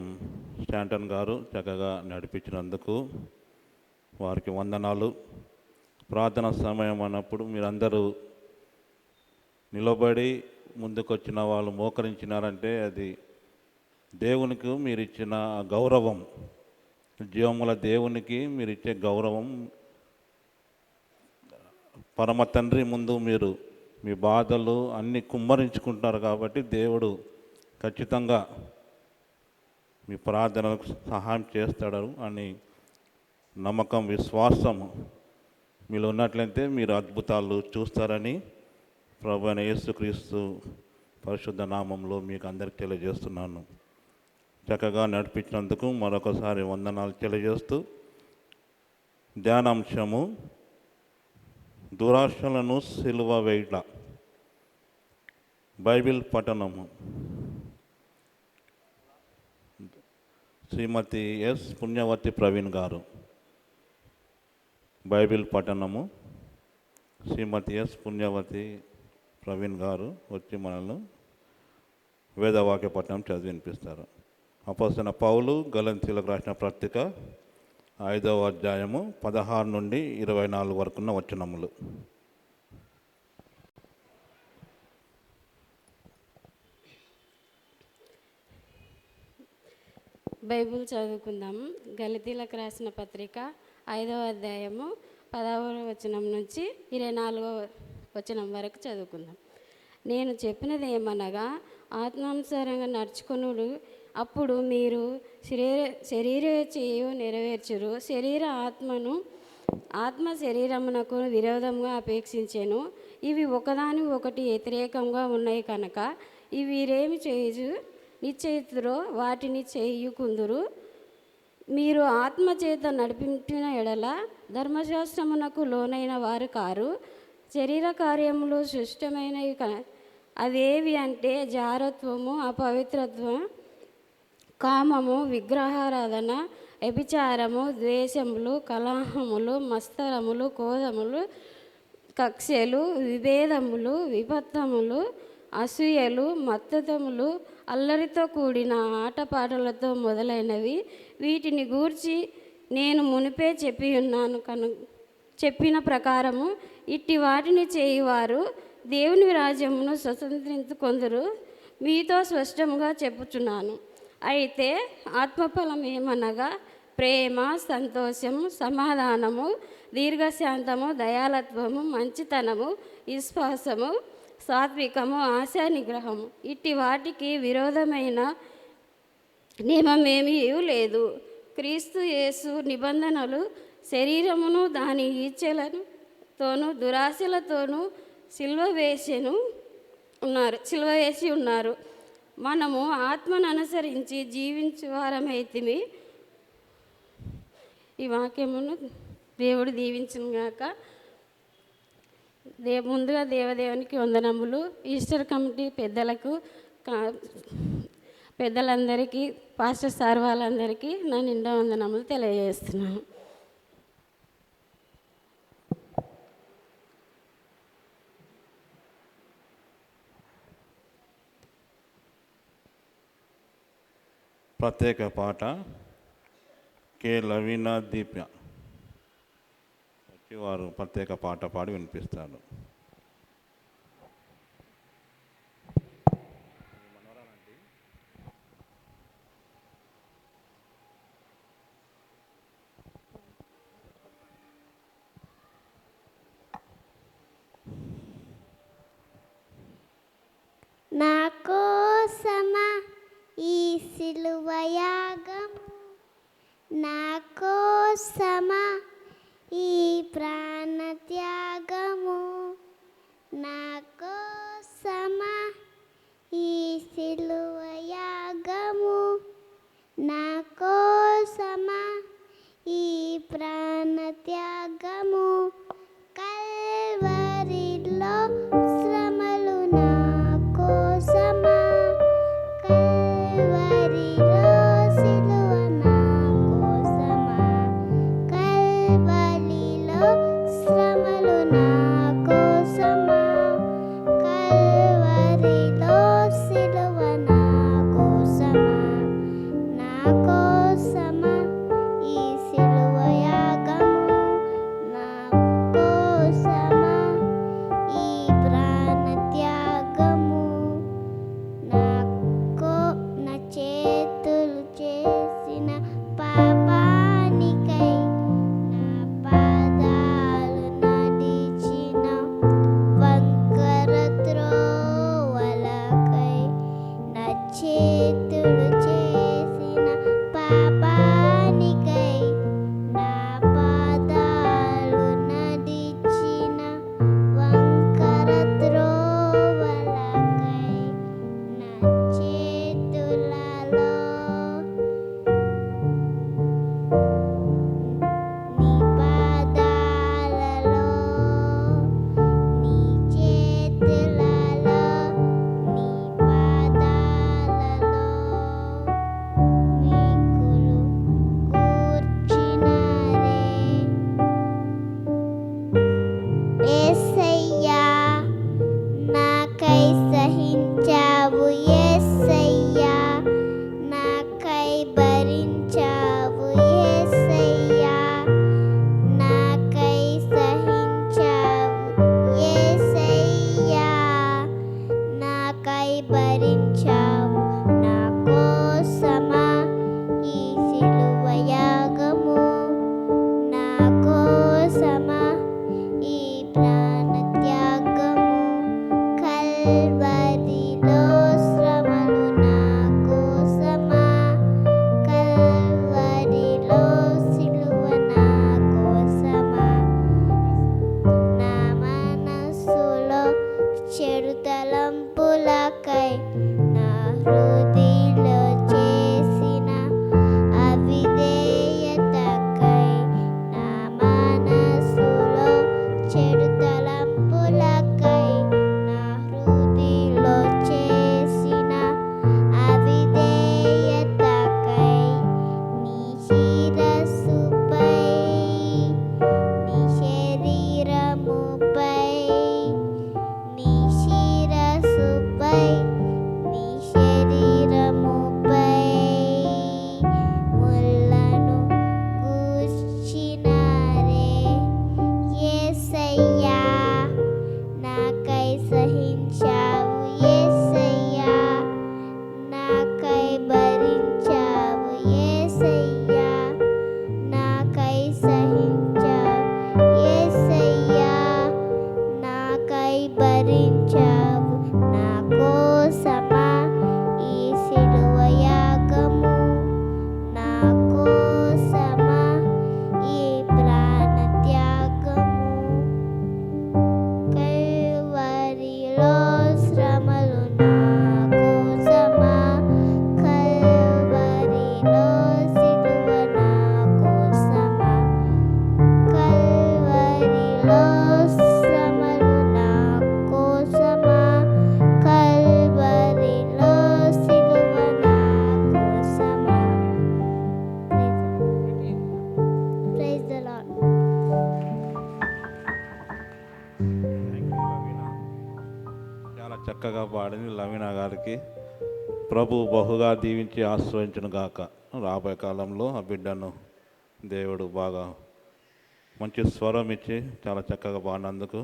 [SPEAKER 2] స్టాంటన్ గారు చక్కగా నడిపించినందుకు వారికి వందనాలు. ప్రార్థన సమయం అన్నప్పుడు మీరందరూ నిలబడి ముందుకొచ్చిన వాళ్ళు మోకరించినారంటే అది దేవునికి మీరు ఇచ్చిన గౌరవం, జీవముల దేవునికి మీరు ఇచ్చే గౌరవం. పరమ తండ్రి ముందు మీరు మీ బాధలు అన్నీ కుమ్మరించుకుంటారు కాబట్టి దేవుడు ఖచ్చితంగా మీ ప్రార్థనలకు సహాయం చేస్తాడు అని నమ్మకం, విశ్వాసం మీలో ఉన్నట్లయితే మీరు అద్భుతాలు చూస్తారని ప్రభు అయిన యేసుక్రీస్తు పరిశుద్ధ నామంలో మీకు అందరికి తెలియజేస్తున్నాను. చక్కగా నడిపించినందుకు మరొకసారి వందనాలు తెలియజేస్తూ, ధ్యానాంశము దురాశలను సిలువ వేయుట. బైబిల్ పఠనము శ్రీమతి ఎస్ పుణ్యవతి ప్రవీణ్ గారు. బైబిల్ పఠనము శ్రీమతి ఎస్ పుణ్యవతి ప్రవీణ్ గారు వచ్చి మనల్ని వేదవాక్య పఠనం చదివి వినిపిస్తారు. అపోస్తలుడైన పౌలు గలతీయులకు రాసిన పత్రిక 5వ అధ్యాయము 16 నుండి 24 వరకున్న వచనములు.
[SPEAKER 5] బైబిల్ చదువుకుందాము. గలతీయులకు రాసిన పత్రిక 5వ అధ్యాయము 10వ వచనం నుంచి 24వ వచనం వరకు చదువుకుందాం. నేను చెప్పినది ఏమనగా, ఆత్మానుసారంగా నడుచుకునుడు, అప్పుడు మీరు శరీరేచ్ఛయు నెరవేర్చురు. ఆత్మ శరీరమునకు విరోధంగా అపేక్షించెను. ఇవి ఒకదాని ఒకటి వ్యతిరేకంగా ఉన్నాయి కనుక వీరేమి చేయు నిశ్చయితురో వాటిని చేయుకుందురు. మీరు ఆత్మచేత నడిపించిన ఎడల ధర్మశాస్త్రమునకు లోనైన వారు కారు. శరీర కార్యములు సృష్టమైనవి అవేవి అంటే జారత్వము, అపవిత్రత్వం, కామము, విగ్రహారాధన, వ్యభిచారము, ద్వేషములు, కలహములు, మత్సరములు, క్రోధములు, కక్ష్యలు, విభేదములు, విపత్తములు, అసూయలు, మత్తతములు, అల్లరితో కూడిన ఆటపాటలతో మొదలైనవి. వీటిని గూర్చి నేను మునిపే చెప్పిన ప్రకారము ఇట్టి వాటిని చేయువారు దేవుని రాజ్యమును స్వతంత్రించుకొందురు. మీతో స్పష్టంగా చెప్పుచున్నాను. అయితే ఆత్మఫలం ఏమనగా ప్రేమ, సంతోషము, సమాధానము, దీర్ఘశాంతము, దయాళత్వము, మంచితనము, విశ్వాసము, సాత్వికము, ఆశా నిగ్రహము. ఇట్టి వాటికి విరోధమైన నియమమేమీ లేదు. క్రీస్తు యేసు నిబంధనలు శరీరమును దాని ఈచ్ఛలతోనూ దురాశలతోనూ సిలువ వేసి ఉన్నారు. మనము ఆత్మను అనుసరించి జీవించువారమైతిమి. ఈ వాక్యమును దేవుడు దీవించుగాక. ముందుగా దేవదేవునికి వందనములు. ఈస్టర్ కమిటీ పెద్దలందరికీ, పాస్టర్ సార్ వాళ్ళందరికీ నా నిండా వందనములు తెలియజేస్తున్నాను.
[SPEAKER 2] ప్రత్యేక పాట కె లవీనా దీప్య వచ్చి వారు ప్రత్యేక పాట పాడి వినిపిస్తారు.
[SPEAKER 6] నా కోసమా ఈ సిలువ యాగము, నా కోసమా ఈ ప్రాణ త్యాగము, నా కోసమా ఈ సిలువ యాగము, నా కోసమా ఈ ప్రాణ త్యాగము. కల్వరిలో శ్రమలు నా కోసమా, కల్వరిలో సిలువ నా కోసమా, కల్వరిలో శ్రమలు నా కోసమా, కల్వరిలో సిలువ నా కోసమా. నా మనసులో చెడు తలంపులకై, నా హృదయలో చేసిన అవిధేయతకై, నా మనసులో చెడు తలంపులకై, నా హృదయలో చేసిన అవిధేయతకై, నీ శిరస్సుపై, నీ శరీరముపై, నీ శిరస్సుపై, నీ శరీరముపై ముళ్ళను గూర్చినారే. యేసయ్యా, నాకై సహించావు, యేసయ్యా, నాకై భరించావు, యేసయ్యా, నాకై సహించావు, యేసయ్యా, నాకై భరించావు. నా కోసమా ఈ సిలువ యాగము, నా కోసమా ఈ ప్రాణ త్యాగము. కల్వరిలో శ్రమలు నా కోసమా, కల్వరిలో సిలువ నా కోసమా, కల్వరిలో శ్రమలు నా కోసమా, కల్వరిలో సిలువ నా కోసమా. Praise the lord.
[SPEAKER 2] చాలా చక్కగా పాడింది లవీనా గారికి. ప్రభు బహుగా దీవించి ఆశ్రయించును గాక. రాబోయే కాలంలో ఆ బిడ్డను దేవుడు బాగా మంచి స్వరం ఇచ్చి చాలా చక్కగా పాడినందుకు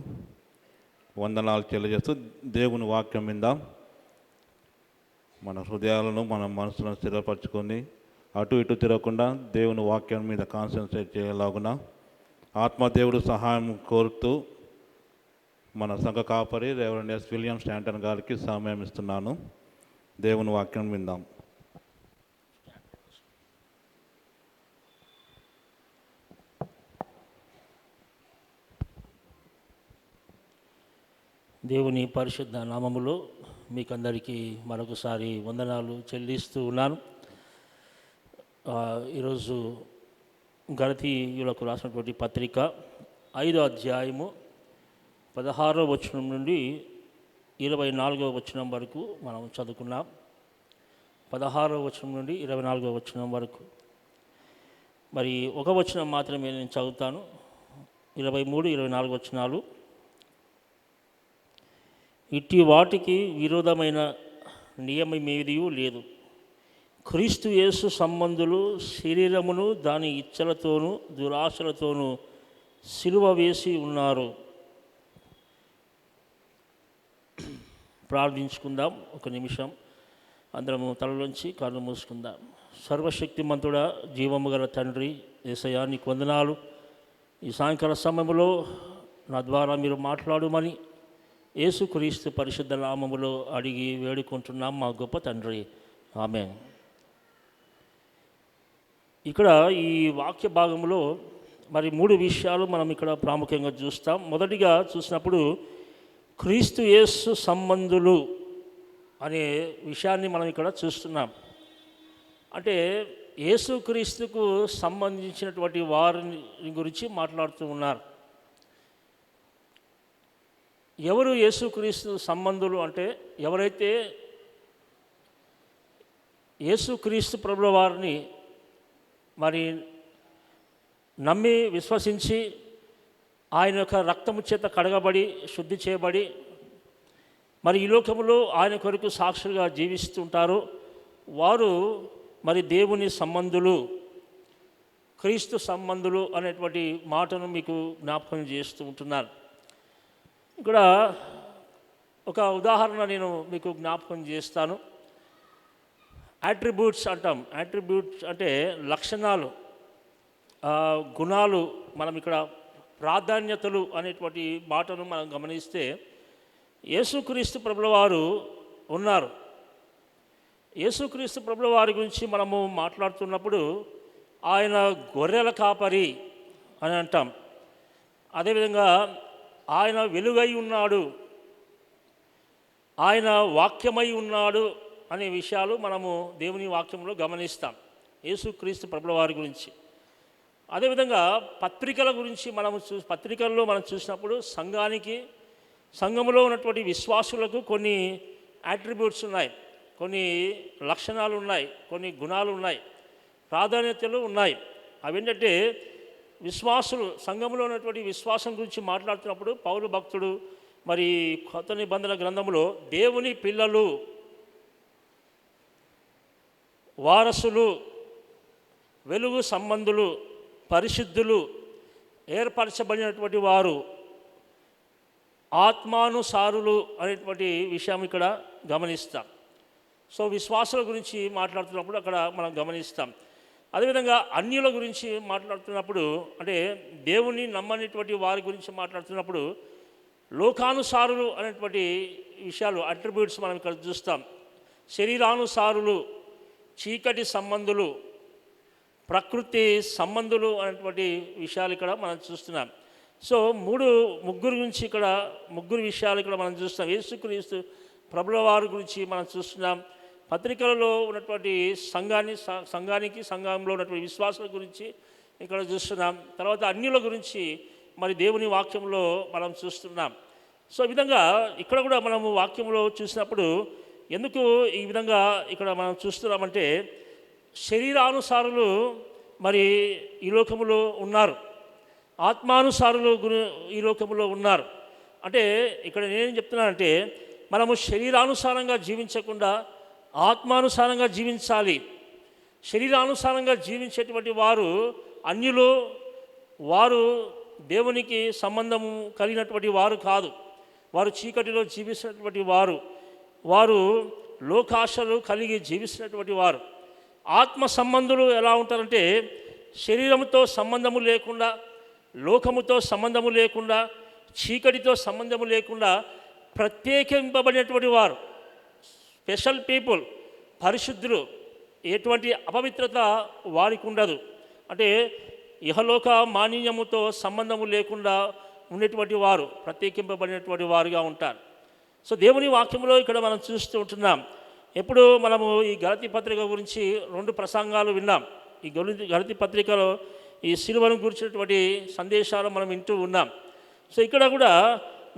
[SPEAKER 2] వందనాలు తెలియజేస్తూ దేవుని వాక్యం మీద మన హృదయాలను మన మనసులను స్థిరపరచుకొని అటు ఇటు తిరగకుండా దేవుని వాక్యం మీద కాన్సన్ట్రేట్ చేయలాగున ఆత్మదేవుడు సహాయం కోరుతూ మన సంఘ కాపరి రెవరెండ్ ఎస్ విలియం స్టాంటన్ గారికి సమయం ఇస్తున్నాను. దేవుని వాక్యం విందాం.
[SPEAKER 4] దేవుని పరిశుద్ధ నామములో మీకందరికీ మరొకసారి వందనాలు చెల్లిస్తూ ఉన్నాను. ఈరోజు గలతీయులకు రాసినటువంటి పత్రిక 5వ అధ్యాయము 16వ వచనం నుండి 24వ వచనం వరకు మనం చదువుకున్నాం. 16వ వచనం నుండి 24వ వచనం వరకు. మరి ఒక వచనం మాత్రమే నేను చదువుతాను. 23, 24 వచనాలు. ఇట్టి వాటికి విరోధమైన నియమమేదియూ లేదు. క్రీస్తు యేసు సంబంధులు శరీరమును దాని ఇచ్చలతోనూ దురాశలతోనూ సిలువ వేసి ఉన్నారు. ప్రార్థించుకుందాం ఒక నిమిషం. అందరము తలలోంచి కళ్ళు మూసుకుందాం. సర్వశక్తిమంతుడా, జీవము గల తండ్రి యేసయ్యా, నీకు వందనాలు. ఈ సాయంకాల సమయంలో నా ద్వారా మీరు మాట్లాడుమని యేసుక్రీస్తు పరిశుద్ధ నామములో అడిగి వేడుకుంటున్నాం మా గొప్ప తండ్రి. ఆమేన్. ఇక్కడ ఈ వాక్య భాగంలో మరి 3 విషయాలు మనం ఇక్కడ ప్రాముఖ్యంగా చూస్తాం. మొదటిగా చూసినప్పుడు క్రీస్తు యేసు సంబంధులు అనే విషయాన్ని మనం ఇక్కడ చూస్తున్నాం. అంటే యేసుక్రీస్తుకు సంబంధించినటువంటి వారిని గురించి మాట్లాడుతూ ఉన్నారు. ఎవరు యేసుక్రీస్తు సంబంధులు అంటే, ఎవరైతే యేసుక్రీస్తు ప్రభుల వారిని మరి నమ్మి విశ్వసించి ఆయన యొక్క రక్తము చేత కడగబడి శుద్ధి చేయబడి మరి ఈ లోకంలో ఆయన కొరకు సాక్షులుగా జీవిస్తుంటారో వారు మరి దేవుని సంబంధులు, క్రీస్తు సంబంధులు అనేటువంటి మాటను మీకు జ్ఞాపకం చేస్తూ ఉంటున్నారు. ఇక్కడ ఒక ఉదాహరణ నేను మీకు జ్ఞాపకం చేస్తాను. యాట్రిబ్యూట్స్ అంటాం. యాట్రిబ్యూట్స్ అంటే లక్షణాలు, గుణాలు. మనం ఇక్కడ ప్రాధాన్యతలు అనేటువంటి మాటను మనం గమనిస్తే యేసుక్రీస్తు ప్రభుల వారు ఉన్నారు. యేసుక్రీస్తు ప్రభుల వారి గురించి మనము మాట్లాడుతున్నప్పుడు ఆయన గొర్రెల కాపరి అని అంటాం. అదేవిధంగా ఆయన వెలుగై ఉన్నాడు, ఆయన వాక్యమై ఉన్నాడు అనే విషయాలు మనము దేవుని వాక్యంలో గమనిస్తాం యేసుక్రీస్తు ప్రభుల వారి గురించి. అదేవిధంగా పత్రికల గురించి పత్రికల్లో మనం చూసినప్పుడు సంఘములో ఉన్నటువంటి విశ్వాసులకు కొన్ని యాట్రిబ్యూట్స్ ఉన్నాయి, కొన్ని లక్షణాలు ఉన్నాయి, కొన్ని గుణాలు ఉన్నాయి, ప్రాధాన్యతలు ఉన్నాయి. అవేంటంటే సంఘంలో ఉన్నటువంటి విశ్వాసం గురించి మాట్లాడుతున్నప్పుడు పౌలు భక్తుడు మరి కొత్త నిబంధన గ్రంథంలో దేవుని పిల్లలు, వారసులు, వెలుగు సంబంధులు, పరిశుద్ధులు, ఏర్పరచబడినటువంటి వారు, ఆత్మానుసారులు అనేటువంటి విషయం ఇక్కడ గమనిస్తాం. సో విశ్వాసుల గురించి మాట్లాడుతున్నప్పుడు అక్కడ మనం గమనిస్తాం. అదేవిధంగా అన్యుల గురించి మాట్లాడుతున్నప్పుడు, అంటే దేవుని నమ్మనేటువంటి వారి గురించి మాట్లాడుతున్నప్పుడు లోకానుసారులు అనేటువంటి విషయాలు, అట్రిబ్యూట్స్ మనం ఇక్కడ చూస్తాం. శరీరానుసారులు, చీకటి సంబంధులు, ప్రకృతి సంబంధులు అనేటువంటి విషయాలు ఇక్కడ మనం చూస్తున్నాం. సో ముగ్గురు విషయాలు ఇక్కడ మనం చూస్తున్నాం. యేసుక్రీస్తు ప్రభుల వారి గురించి మనం చూస్తున్నాం. పత్రికలలో ఉన్నటువంటి సంఘంలో ఉన్నటువంటి విశ్వాసాల గురించి ఇక్కడ చూస్తున్నాం. తర్వాత అన్యుల గురించి మరి దేవుని వాక్యంలో మనం చూస్తున్నాం. సో ఈ విధంగా ఇక్కడ కూడా మనము వాక్యంలో చూసినప్పుడు ఎందుకు ఈ విధంగా ఇక్కడ మనం చూస్తున్నామంటే శరీరానుసారులు మరి ఈ లోకములో ఉన్నారు, ఆత్మానుసారులు ఈ లోకములో ఉన్నారు. అంటే ఇక్కడ నేనేం చెప్తున్నానంటే మనము శరీరానుసారంగా జీవించకుండా ఆత్మానుసారంగా జీవించాలి. శరీరానుసారంగా జీవించేటువంటి వారు అన్యులు, వారు దేవునికి సంబంధము కలిగినటువంటి వారు కాదు, వారు చీకటిలో జీవిస్తున్నటువంటి వారు లోకాశలు కలిగి జీవిస్తున్నటువంటి వారు. ఆత్మ సంబంధులు ఎలా ఉంటారంటే శరీరంతో సంబంధము లేకుండా, లోకముతో సంబంధము లేకుండా, చీకటితో సంబంధము లేకుండా ప్రత్యేకింపబడినటువంటి వారు, స్పెషల్ పీపుల్, పరిశుద్ధులు. ఎటువంటి అపవిత్రత వారికి ఉండదు. అంటే ఇహలోక మాలిన్యముతో సంబంధము లేకుండా ఉండేటువంటి వారు ప్రత్యేకింపబడినటువంటి వారుగా ఉంటారు. సో దేవుని వాక్యంలో ఇక్కడ మనం చూస్తూ ఉంటున్నాం. ఎప్పుడు మనము ఈ గలతీ పత్రిక గురించి 2 ప్రసంగాలు విన్నాం. ఈ గలతీ పత్రికలో ఈ సిలువను గురించినటువంటి సందేశాలు మనం వింటూ ఉన్నాం. సో ఇక్కడ కూడా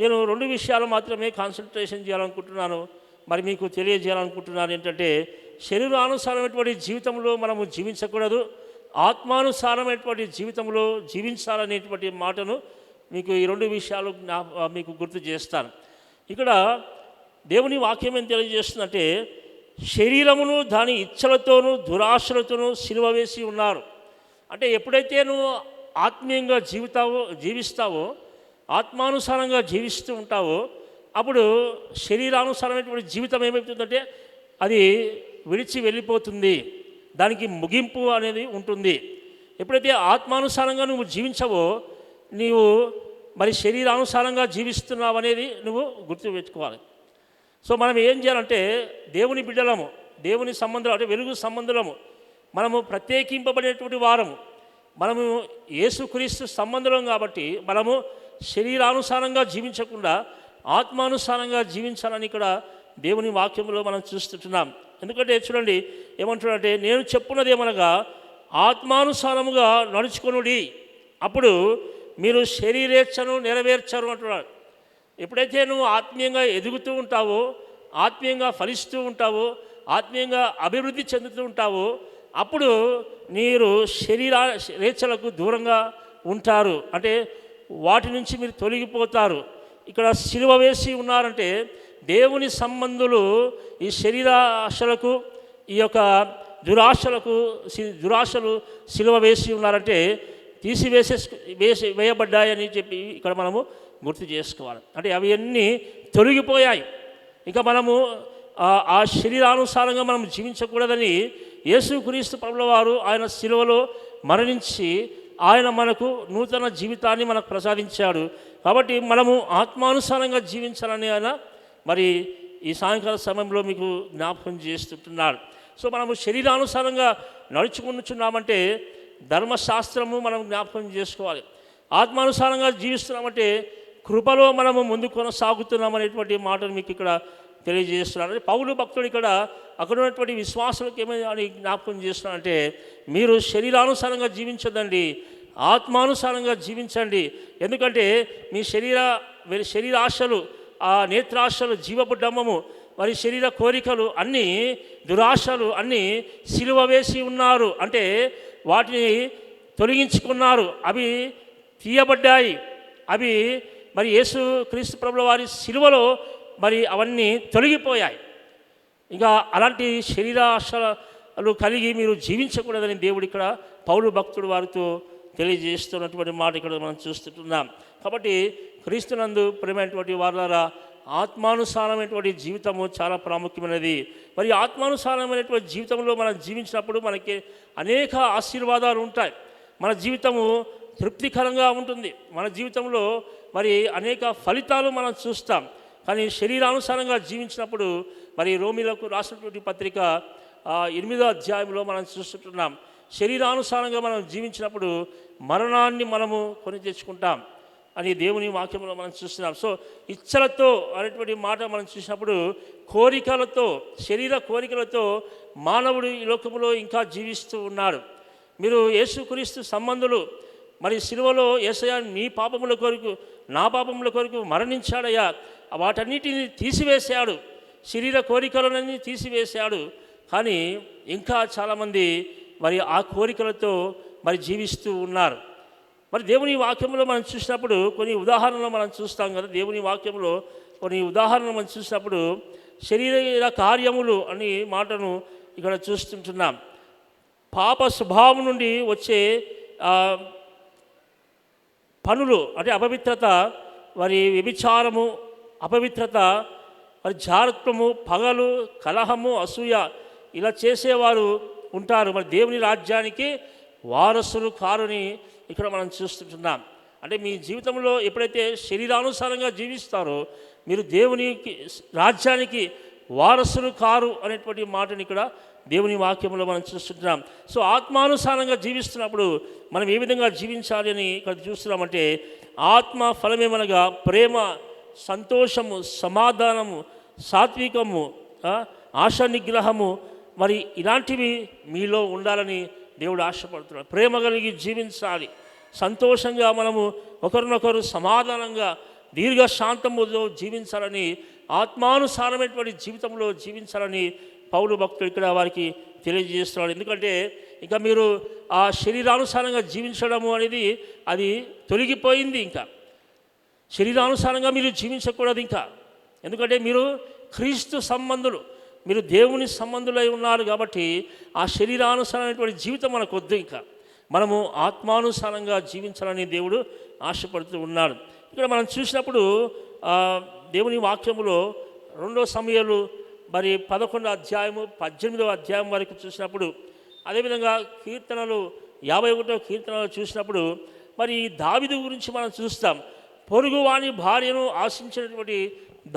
[SPEAKER 4] నేను 2 విషయాలు మాత్రమే కాన్సన్ట్రేషన్ చేయాలనుకుంటున్నాను, మరి మీకు తెలియజేయాలనుకుంటున్నాను. ఏంటంటే శరీరానుసారమైనటువంటి జీవితంలో మనము జీవించకూడదు, ఆత్మానుసారమైనటువంటి జీవితంలో జీవించాలనేటువంటి మాటను మీకు ఈ 2 విషయాలు మీకు గుర్తు చేస్తాను. ఇక్కడ దేవుని వాక్యం ఏం తెలియజేస్తుందంటే శరీరమును దాని ఇచ్చలతోనూ దురాశలతోనూ సిలువ వేసి ఉన్నారు. అంటే ఎప్పుడైతే నువ్వు ఆత్మీయంగా జీవిస్తావో, ఆత్మానుసారంగా జీవిస్తూ ఉంటావో, అప్పుడు శరీరానుసారమైనటువంటి జీవితం ఏమవుతుందంటే అది విడిచి వెళ్ళిపోతుంది, దానికి ముగింపు అనేది ఉంటుంది. ఎప్పుడైతే ఆత్మానుసారంగా నువ్వు జీవించవో, నీవు మరి శరీరానుసారంగా జీవిస్తున్నావు అనేది నువ్వు గుర్తుపెట్టుకోవాలి. సో మనం ఏం చేయాలంటే దేవుని బిడ్డలము, దేవుని సంబంధాలు అంటే వెలుగు సంబంధులము, మనము ప్రత్యేకింపబడినటువంటి వారము, మనము యేసుక్రీస్తు సంబంధులం కాబట్టి మనము శరీరానుసారంగా జీవించకుండా ఆత్మానుసారంగా జీవించాలని ఇక్కడ దేవుని వాక్యంలో మనం చూస్తుంటున్నాం. ఎందుకంటే చూడండి ఏమంటున్నాడంటే నేను చెప్పున్నది ఏమనగా ఆత్మానుసారముగా నడుచుకొనుడి, అప్పుడు మీరు శరీరేచ్ఛను నెరవేర్చరు అంటున్నాడు. ఎప్పుడైతే నువ్వు ఆత్మీయంగా ఎదుగుతూ ఉంటావో, ఆత్మీయంగా ఫలిస్తూ ఉంటావో, ఆత్మీయంగా అభివృద్ధి చెందుతూ ఉంటావో, అప్పుడు మీరు శరీరేచ్ఛలకు దూరంగా ఉంటారు, అంటే వాటి నుంచి మీరు తొలగిపోతారు. ఇక్కడ సిలువ వేసి ఉన్నారంటే దేవుని సంబంధులు ఈ శరీరాశలకు, ఈ యొక్క దురాశలు సిలువ వేసి ఉన్నారంటే వేయబడ్డాయని చెప్పి ఇక్కడ మనము గుర్తు చేసుకోవాలి. అంటే అవన్నీ తొలగిపోయాయి. ఇక మనము ఆ శరీరానుసారంగా మనం జీవించకూడదని యేసుక్రీస్తు ప్రభుల వారు ఆయన సిలువలో మరణించి ఆయన మనకు నూతన జీవితాన్ని మనకు ప్రసాదించాడు. కాబట్టి మనము ఆత్మానుసారంగా జీవించాలని ఆయన మరి ఈ సాయంకాల సమయంలో మీకు జ్ఞాపకం చేస్తుంటున్నాడు. సో మనము శరీరానుసారంగా నడుచుకుంటున్నామంటే ధర్మశాస్త్రము మనం జ్ఞాపకం చేసుకోవాలి. ఆత్మానుసారంగా జీవిస్తున్నామంటే కృపలో మనము ముందు కొనసాగుతున్నాం అనేటువంటి మాటను మీకు ఇక్కడ తెలియజేస్తున్నాను. అంటే పౌలు భక్తుడు ఇక్కడ అక్కడ ఉన్నటువంటి విశ్వాసులకు ఏమని జ్ఞాపకం చేస్తున్నాడంటే, మీరు శరీరానుసారంగా జీవించదండి, ఆత్మానుసారంగా జీవించండి. ఎందుకంటే మీ శరీరాశలు, ఆ నేత్రాశలు, జీవపు డమ్మము, మరి శరీర కోరికలు అన్నీ, దురాశలు అన్నీ సిలువ వేసి ఉన్నారు. అంటే వాటిని తొలగించుకున్నారు, అవి తీయబడ్డాయి. అవి మరి యేసు క్రీస్తు ప్రభుల వారి సిలువలో మరి అవన్నీ తొలగిపోయాయి. ఇంకా అలాంటి శరీరాశలు కలిగి మీరు జీవించకూడదని దేవుడు ఇక్కడ పౌలు భక్తుడు వారితో తెలియజేస్తున్నటువంటి మాట ఇక్కడ మనం చూస్తున్నాం. కాబట్టి క్రీస్తునందు ప్రేమైనటువంటి వారులారా, ఆత్మానుసారమైనటువంటి జీవితము చాలా ప్రాముఖ్యమైనది. మరి ఆత్మానుసారమైనటువంటి జీవితంలో మనం జీవించినప్పుడు మనకి అనేక ఆశీర్వాదాలు ఉంటాయి. మన జీవితము తృప్తికరంగా ఉంటుంది. మన జీవితంలో మరి అనేక ఫలితాలు మనం చూస్తాం. కానీ శరీరానుసారంగా జీవించినప్పుడు మరి రోమీలకు రాసినటువంటి పత్రిక 8వ అధ్యాయంలో మనం చూస్తుంటున్నాం. శరీరానుసారంగా మనం జీవించినప్పుడు మరణాన్ని మనము కొని తెచ్చుకుంటాం అని దేవుని వాక్యంలో మనం చూస్తున్నాం. సో ఇచ్చలతో అనేటువంటి మాట మనం చూసినప్పుడు కోరికలతో, శరీర కోరికలతో మానవుడు ఈ లోకంలో ఇంకా జీవిస్తూ ఉన్నాడు. మీరు యేసుక్రీస్తు సంబంధులు, మరి సిలువలో యేసయ్య నీ పాపముల కొరకు, నా పాపముల కొరకు మరణించాడయ్యా, వాటన్నిటిని తీసివేశాడు, శరీర కోరికలన్నీ తీసివేశాడు. కానీ ఇంకా చాలామంది మరి ఆ కోరికలతో మరి జీవిస్తూ ఉన్నారు. మరి దేవుని వాక్యంలో మనం చూసినప్పుడు కొన్ని ఉదాహరణలు మనం చూస్తాం కదా. దేవుని వాక్యంలో కొన్ని ఉదాహరణలు మనం చూసినప్పుడు శరీర కార్యములు అని మాటను ఇక్కడ చూస్తుంటున్నాం. పాప స్వభావం నుండి వచ్చే పనులు అంటే అపవిత్రత, మరి వ్యభిచారము, అపవిత్రత, మరి జారత్వము, పగలు, కలహము, అసూయ ఇలా చేసేవారు ఉంటారు. మరి దేవుని రాజ్యానికి వారసులు కారుని ఇక్కడ మనం చూస్తుంటున్నాం. అంటే మీ జీవితంలో ఎప్పుడైతే శరీరానుసారంగా జీవిస్తారో మీరు దేవునికి రాజ్యానికి వారసులు కారు అనేటువంటి మాటని ఇక్కడ దేవుని వాక్యంలో మనం చూస్తుంటున్నాం. సో ఆత్మానుసారంగా జీవిస్తున్నప్పుడు మనం ఏ విధంగా జీవించాలి అని ఇక్కడ చూస్తున్నామంటే, ఆత్మ ఫలమేమనగా ప్రేమ, సంతోషము, సమాధానము, సాత్వికము, ఆశా నిగ్రహము, మరి ఇలాంటివి మీలో ఉండాలని దేవుడు ఆశపడుతున్నాడు. ప్రేమ కలిగి జీవించాలి, సంతోషంగా మనము ఒకరినొకరు సమాధానంగా దీర్ఘశాంతముతో జీవించాలని, ఆత్మానుసారమైనటువంటి జీవితంలో జీవించాలని పౌలు భక్తుడు ఇక్కడ వారికి తెలియజేస్తున్నాడు. ఎందుకంటే ఇంకా మీరు ఆ శరీరానుసారంగా జీవించడము అనేది అది తొలగిపోయింది. ఇంకా శరీరానుసారంగా మీరు జీవించకూడదు ఇంకా. ఎందుకంటే మీరు క్రీస్తు సంబంధులు, మీరు దేవుని సంబంధులై ఉన్నారు. కాబట్టి ఆ శరీరానుసారమైనటువంటి జీవితం మనకు వద్దు. ఇంకా మనము ఆత్మానుసారంగా జీవించాలని దేవుడు ఆశపడుతూ ఉన్నాడు. ఇక్కడ మనం చూసినప్పుడు దేవుని వాక్యములో 2 సమూయేలు మరి 11వ అధ్యాయము 18వ అధ్యాయం వరకు చూసినప్పుడు, అదేవిధంగా కీర్తనలు 51వ కీర్తనలు చూసినప్పుడు మరి దావీదు గురించి మనం చూస్తాం. పొరుగువాని భార్యను ఆశించినటువంటి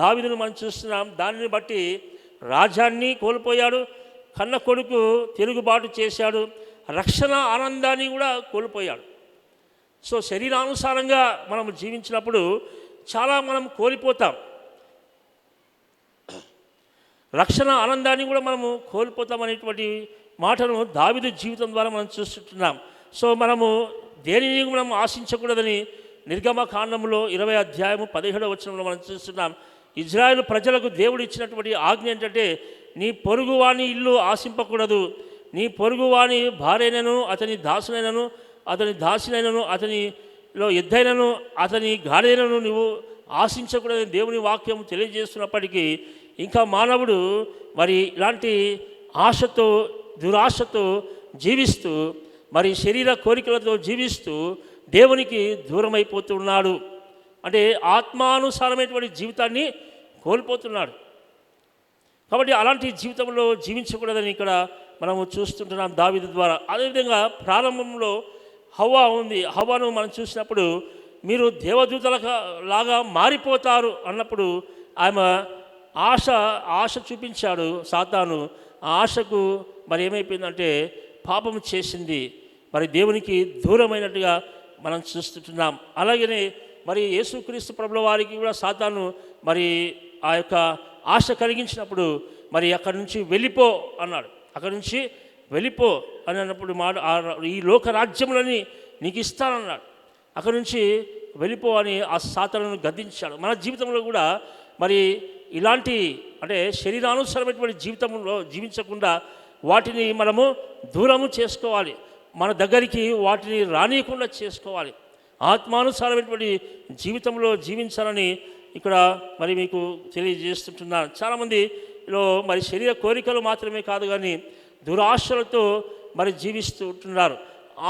[SPEAKER 4] దావీదును మనం చూస్తున్నాం. దానిని బట్టి రాజ్యాన్ని కోల్పోయాడు, కన్న కొడుకు తిరుగుబాటు చేశాడు, రక్షణ ఆనందాన్ని కూడా కోల్పోయాడు. సో శరీరానుసారంగా మనం జీవించినప్పుడు చాలా మనం కోల్పోతాం, రక్షణ ఆనందాన్ని కూడా మనము కోల్పోతాం అనేటువంటి మాటను దావీదు జీవితం ద్వారా మనం చూస్తుంటున్నాం. సో మనము దేనిని మనం ఆశించకూడదని నిర్గమకాండంలో 20వ అధ్యాయము 17వ వచనంలో మనం చూస్తున్నాం. ఇజ్రాయేలు ప్రజలకు దేవుడు ఇచ్చినటువంటి ఆజ్ఞ ఏంటంటే, నీ పొరుగువాని ఇల్లు ఆశింపకూడదు, నీ పొరుగువాని భార్యనను, అతని దాసునైనను, అతని దాసినైనను, అతనిలో ఎద్దైనను, అతని గాడిదైనను నువ్వు ఆశించకూడదని దేవుని వాక్యం తెలియజేస్తున్నప్పటికీ ఇంకా మానవుడు మరి ఇలాంటి ఆశతో, దురాశతో జీవిస్తూ, మరి శరీర కోరికలతో జీవిస్తూ దేవునికి దూరం అయిపోతున్నాడు. అంటే ఆత్మానుసారమైనటువంటి జీవితాన్ని కోల్పోతున్నాడు. కాబట్టి అలాంటి జీవితంలో జీవించకూడదని ఇక్కడ మనము చూస్తుంటున్నాం దావీదు ద్వారా. అదేవిధంగా ప్రారంభంలో హవ్వ ఉంది. హవ్వను మనం చూసినప్పుడు మీరు దేవదూతల లాగా మారిపోతారు అన్నప్పుడు ఆమె ఆశ ఆశ చూపించాడు సాతాను. ఆ ఆశకు మరి ఏమైపోయిందంటే పాపం చేసింది, మరి దేవునికి దూరమైనట్టుగా మనం చూస్తుంటున్నాం. అలాగనే మరి యేసుక్రీస్తు ప్రభుల వారికి కూడా సాతాను మరి ఆ యొక్క ఆశ కలిగించినప్పుడు మరి అక్కడి నుంచి వెళ్ళిపో అన్నాడు. అక్కడి నుంచి వెళ్ళిపో అని అన్నప్పుడు ఈ లోక రాజ్యములని నీకు ఇస్తానన్నాడు. అక్కడి నుంచి వెళ్ళిపో అని ఆ సాతానును గద్దించాడు. మన జీవితంలో కూడా మరి ఇలాంటి అంటే శరీరానుసారమైనటువంటి జీవితంలో జీవించకుండా వాటిని మనము దూరము చేసుకోవాలి, మన దగ్గరికి వాటిని రానియకుండా చేసుకోవాలి. ఆత్మానుసారమైనటువంటి జీవితంలో జీవించాలని ఇక్కడ మరి మీకు తెలియజేస్తుంటున్నాను. చాలామందిలో మరి శరీర కోరికలు మాత్రమే కాదు కానీ దురాశలతో మరి జీవిస్తూ ఉంటున్నారు.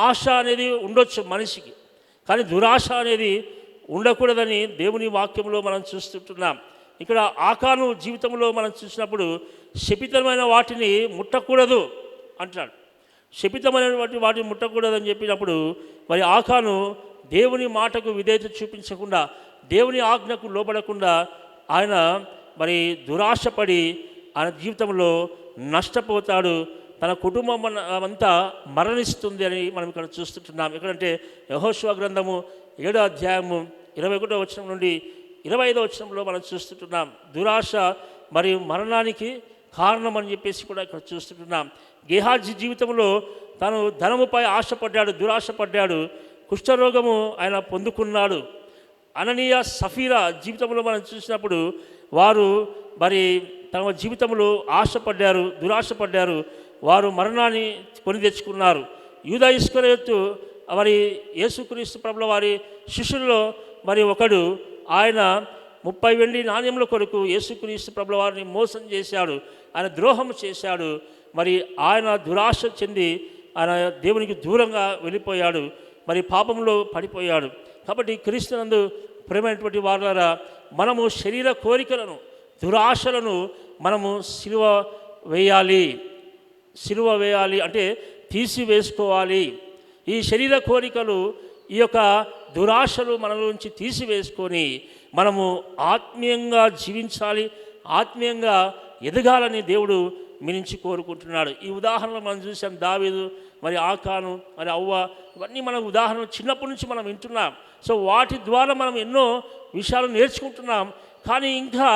[SPEAKER 4] ఆశ అనేది ఉండొచ్చు మనిషికి, కానీ దురాశ అనేది ఉండకూడదని దేవుని వాక్యంలో మనం చూస్తుంటున్నాం. ఇక్కడ ఆకాను జీవితంలో మనం చూసినప్పుడు శపితమైన వాటిని ముట్టకూడదు అంటాడు. శపితమైనటువంటి వాటిని ముట్టకూడదని చెప్పినప్పుడు మరి ఆకాను దేవుని మాటకు విధేయత చూపించకుండా, దేవుని ఆజ్ఞకు లోబడకుండా ఆయన మరి దురాశపడి ఆయన జీవితంలో నష్టపోతాడు. తన కుటుంబం అంతా మరణిస్తుంది అని మనం ఇక్కడ చూస్తుంటున్నాం. ఎక్కడంటే యెహోషువ గ్రంథము 7వ అధ్యాయము 21వ వచనం నుండి 25వ వచనంలో మనం చూస్తుంటున్నాం. దురాశ మరియు మరణానికి కారణం అని చెప్పేసి కూడా ఇక్కడ చూస్తుంటున్నాం. గేహాజీ జీవితంలో తను ధనముపై ఆశపడ్డాడు, దురాశపడ్డాడు, కుష్ఠరోగము ఆయన పొందుకున్నాడు. అననీయ సఫీరా జీవితంలో మనం చూసినప్పుడు వారు మరి తమ జీవితంలో ఆశపడ్డారు, దురాశపడ్డారు, వారు మరణాన్ని కొని తెచ్చుకున్నారు. యూదా ఇస్కరియోతు మరి యేసుక్రీస్తు ప్రభుల వారి శిష్యుల్లో మరి ఒకడు, ఆయన 30 వెండి నాణ్యముల కొరకు యేసుక్రీస్తు ప్రభుల వారిని మోసం చేశాడు, ఆయన ద్రోహం చేశాడు. మరి ఆయన దురాశ చెంది ఆయన దేవునికి దూరంగా వెళ్ళిపోయాడు, మరి పాపంలో పడిపోయాడు. కాబట్టి క్రీస్తునందు ప్రేమైనటువంటి వారులారా, మనము శరీర కోరికలను దురాశలను మనము సిలువ వేయాలి అంటే తీసివేసుకోవాలి. ఈ శరీర కోరికలు, ఈ యొక్క దురాశలు మన నుంచి తీసివేసుకొని మనము ఆత్మీయంగా జీవించాలి, ఆత్మీయంగా ఎదగాలని దేవుడు మీ నుంచి కోరుకుంటున్నాడు. ఈ ఉదాహరణలు మనం చూసాం. దావీదు, మరి ఆకాను, మరి అవ్వ, ఇవన్నీ మన ఉదాహరణలు చిన్నప్పటి నుంచి మనం వింటున్నాం. సో వాటి ద్వారా మనం ఎన్నో విషయాలు నేర్చుకుంటున్నాం. కానీ ఇంకా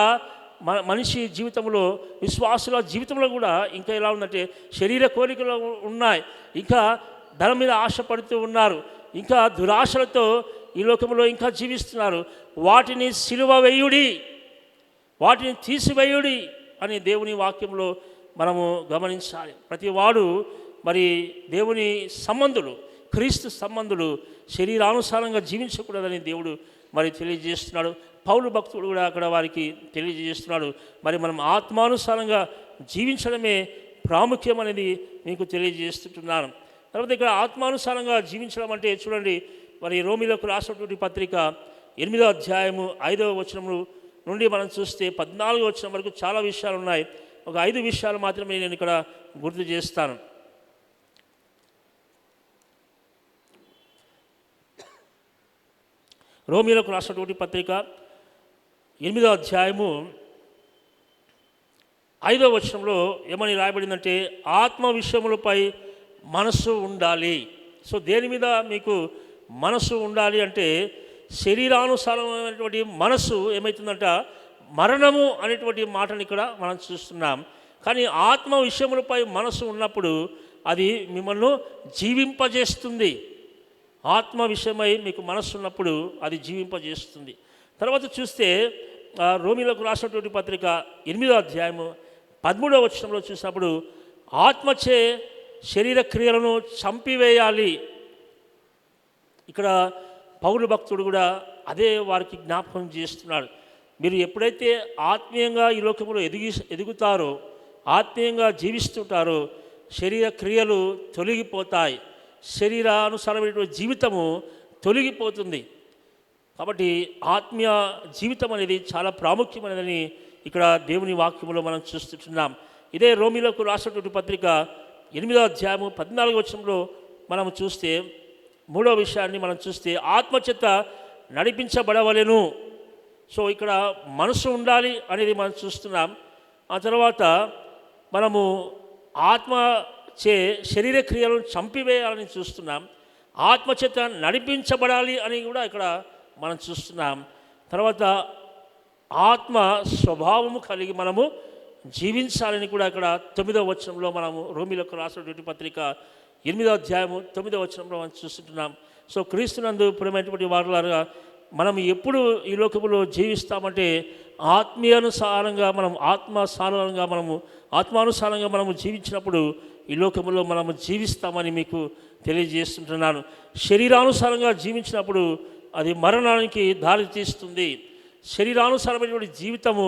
[SPEAKER 4] మనిషి జీవితంలో, విశ్వాసుల జీవితంలో కూడా ఇంకా ఎలా ఉందంటే శరీర కోరికలు ఉన్నాయి, ఇంకా ధనం మీద ఆశపడుతూ ఉన్నారు, ఇంకా దురాశలతో ఈ లోకంలో ఇంకా జీవిస్తున్నారు. వాటిని సిలువ వేయుడి, వాటిని తీసివేయుడి అని దేవుని వాక్యంలో మనము గమనించాలి. ప్రతి వాడు మరి దేవుని సంబంధులు, క్రీస్తు సంబంధులు శరీరానుసారంగా జీవించకూడదని దేవుడు మరి తెలియజేస్తున్నాడు. పౌలు భక్తుడు కూడా అక్కడ వారికి తెలియజేస్తున్నాడు. మరి మనం ఆత్మానుసారంగా జీవించడమే ప్రాముఖ్యం అనేది మీకు తెలియజేస్తుంటున్నాను. తర్వాత ఇక్కడ ఆత్మానుసారంగా జీవించడం అంటే చూడండి, మరి రోమిలకు రాసినటువంటి పత్రిక 8వ అధ్యాయము 5వ వచనం నుండి మనం చూస్తే 14వ వచనం వరకు చాలా విషయాలు ఉన్నాయి. ఒక 5 విషయాలు మాత్రమే నేను ఇక్కడ గుర్తు చేస్తాను. రోమిలకు రాసినటువంటి పత్రిక 8వ అధ్యాయము 5వ వచనంలో ఏమని రాయబడిందంటే ఆత్మ విషయములపై మనసు ఉండాలి. సో దేని మీద మీకు మనసు ఉండాలి అంటే శరీరానుసారమైనటువంటి మనసు ఏమవుతుందంట మరణము అనేటువంటి మాటని ఇక్కడ మనం చూస్తున్నాం. కానీ ఆత్మ విషయములపై మనసు ఉన్నప్పుడు అది మిమ్మల్ని జీవింపజేస్తుంది. ఆత్మ విషయమై మీకు మనస్సు ఉన్నప్పుడు అది జీవింపజేస్తుంది. తర్వాత చూస్తే రోమిలకు రాసినటువంటి పత్రిక 8వ అధ్యాయము 13వ వచనంలో చూసినప్పుడు ఆత్మచే శరీర క్రియలను చంపివేయాలి. ఇక్కడ పౌలు భక్తుడు కూడా అదే వారికి జ్ఞాపకం చేస్తున్నాడు. మీరు ఎప్పుడైతే ఆత్మీయంగా ఈ లోకంలో ఎదుగుతారో, ఆత్మీయంగా జీవిస్తుంటారో శరీర క్రియలు తొలగిపోతాయి, శరీరానుసారమైనటువంటి జీవితము తొలగిపోతుంది. కాబట్టి ఆత్మీయ జీవితం అనేది చాలా ప్రాముఖ్యమైనదని ఇక్కడ దేవుని వాక్యంలో మనం చూస్తున్నాం. ఇదే రోమిలకు రాసినటువంటి పత్రిక 8వ అధ్యాయము 14వ వచనంలో మనం చూస్తే 3వ విషయాన్ని మనం చూస్తే ఆత్మచేత నడిపించబడవలెను. సో ఇక్కడ మనసు ఉండాలి అనేది మనం చూస్తున్నాం. ఆ తర్వాత మనము ఆత్మ చే శరీర క్రియలను చంపివేయాలని చూస్తున్నాం. ఆత్మచేత నడిపించబడాలి అని కూడా ఇక్కడ మనం చూస్తున్నాం. తర్వాత ఆత్మ స్వభావము కలిగి మనము జీవించాలని కూడా ఇక్కడ 9వ వచనంలో మనము రోమిలకు రాసినటువంటి పత్రిక 8వ అధ్యాయము 9వ వచనంలో మనం చూస్తుంటున్నాం. సో క్రీస్తునందు ప్రియమైనటువంటి వారులారా, మనం ఎప్పుడు ఈ లోకములో జీవిస్తామంటే ఆత్మీయానుసారంగా మనం ఆత్మానుసారంగా మనము జీవించినప్పుడు ఈ లోకములో మనము జీవిస్తామని మీకు తెలియజేస్తుంటున్నాను. శరీరానుసారంగా జీవించినప్పుడు అది మరణానికి దారి తీస్తుంది. శరీరానుసారమైనటువంటి జీవితము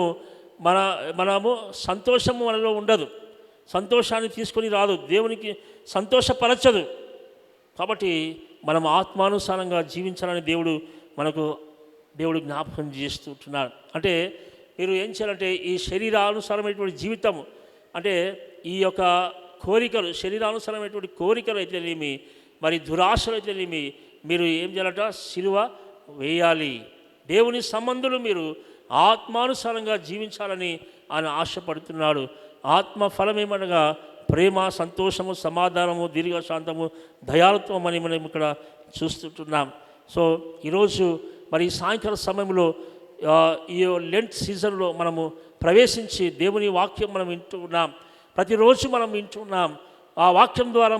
[SPEAKER 4] మనము సంతోషము మనలో ఉండదు, సంతోషాన్ని తీసుకొని రాదు, దేవునికి సంతోషపరచదు. కాబట్టి మనం ఆత్మానుసారంగా జీవించాలని దేవుడు జ్ఞాపకం చేస్తుంటున్నాడు. అంటే మీరు ఏం చేయాలంటే ఈ శరీరానుసారమైనటువంటి జీవితము అంటే ఈ యొక్క కోరికలు, శరీరానుసారమైనటువంటి కోరికలు అయితేనేమి, మరి దురాశలు అయితేనేమి, మీరు ఏం చేయాలంట? సిలువ వేయాలి. దేవుని సంబంధులు మీరు ఆత్మానుసారంగా జీవించాలని ఆయన ఆశపడుతున్నాడు. ఆత్మ ఫలం ఏమనగా ప్రేమ, సంతోషము, సమాధానము, దీర్ఘశాంతము, దయాళుత్వం అని మనం ఇక్కడ చూస్తుంటున్నాం. సో ఈరోజు మరి సాయంకాల సమయంలో ఈ లెంట్ సీజన్లో మనము ప్రవేశించి దేవుని వాక్యం మనం వింటూ ఉన్నాం. ప్రతిరోజు మనం వింటున్నాం. ఆ వాక్యం ద్వారా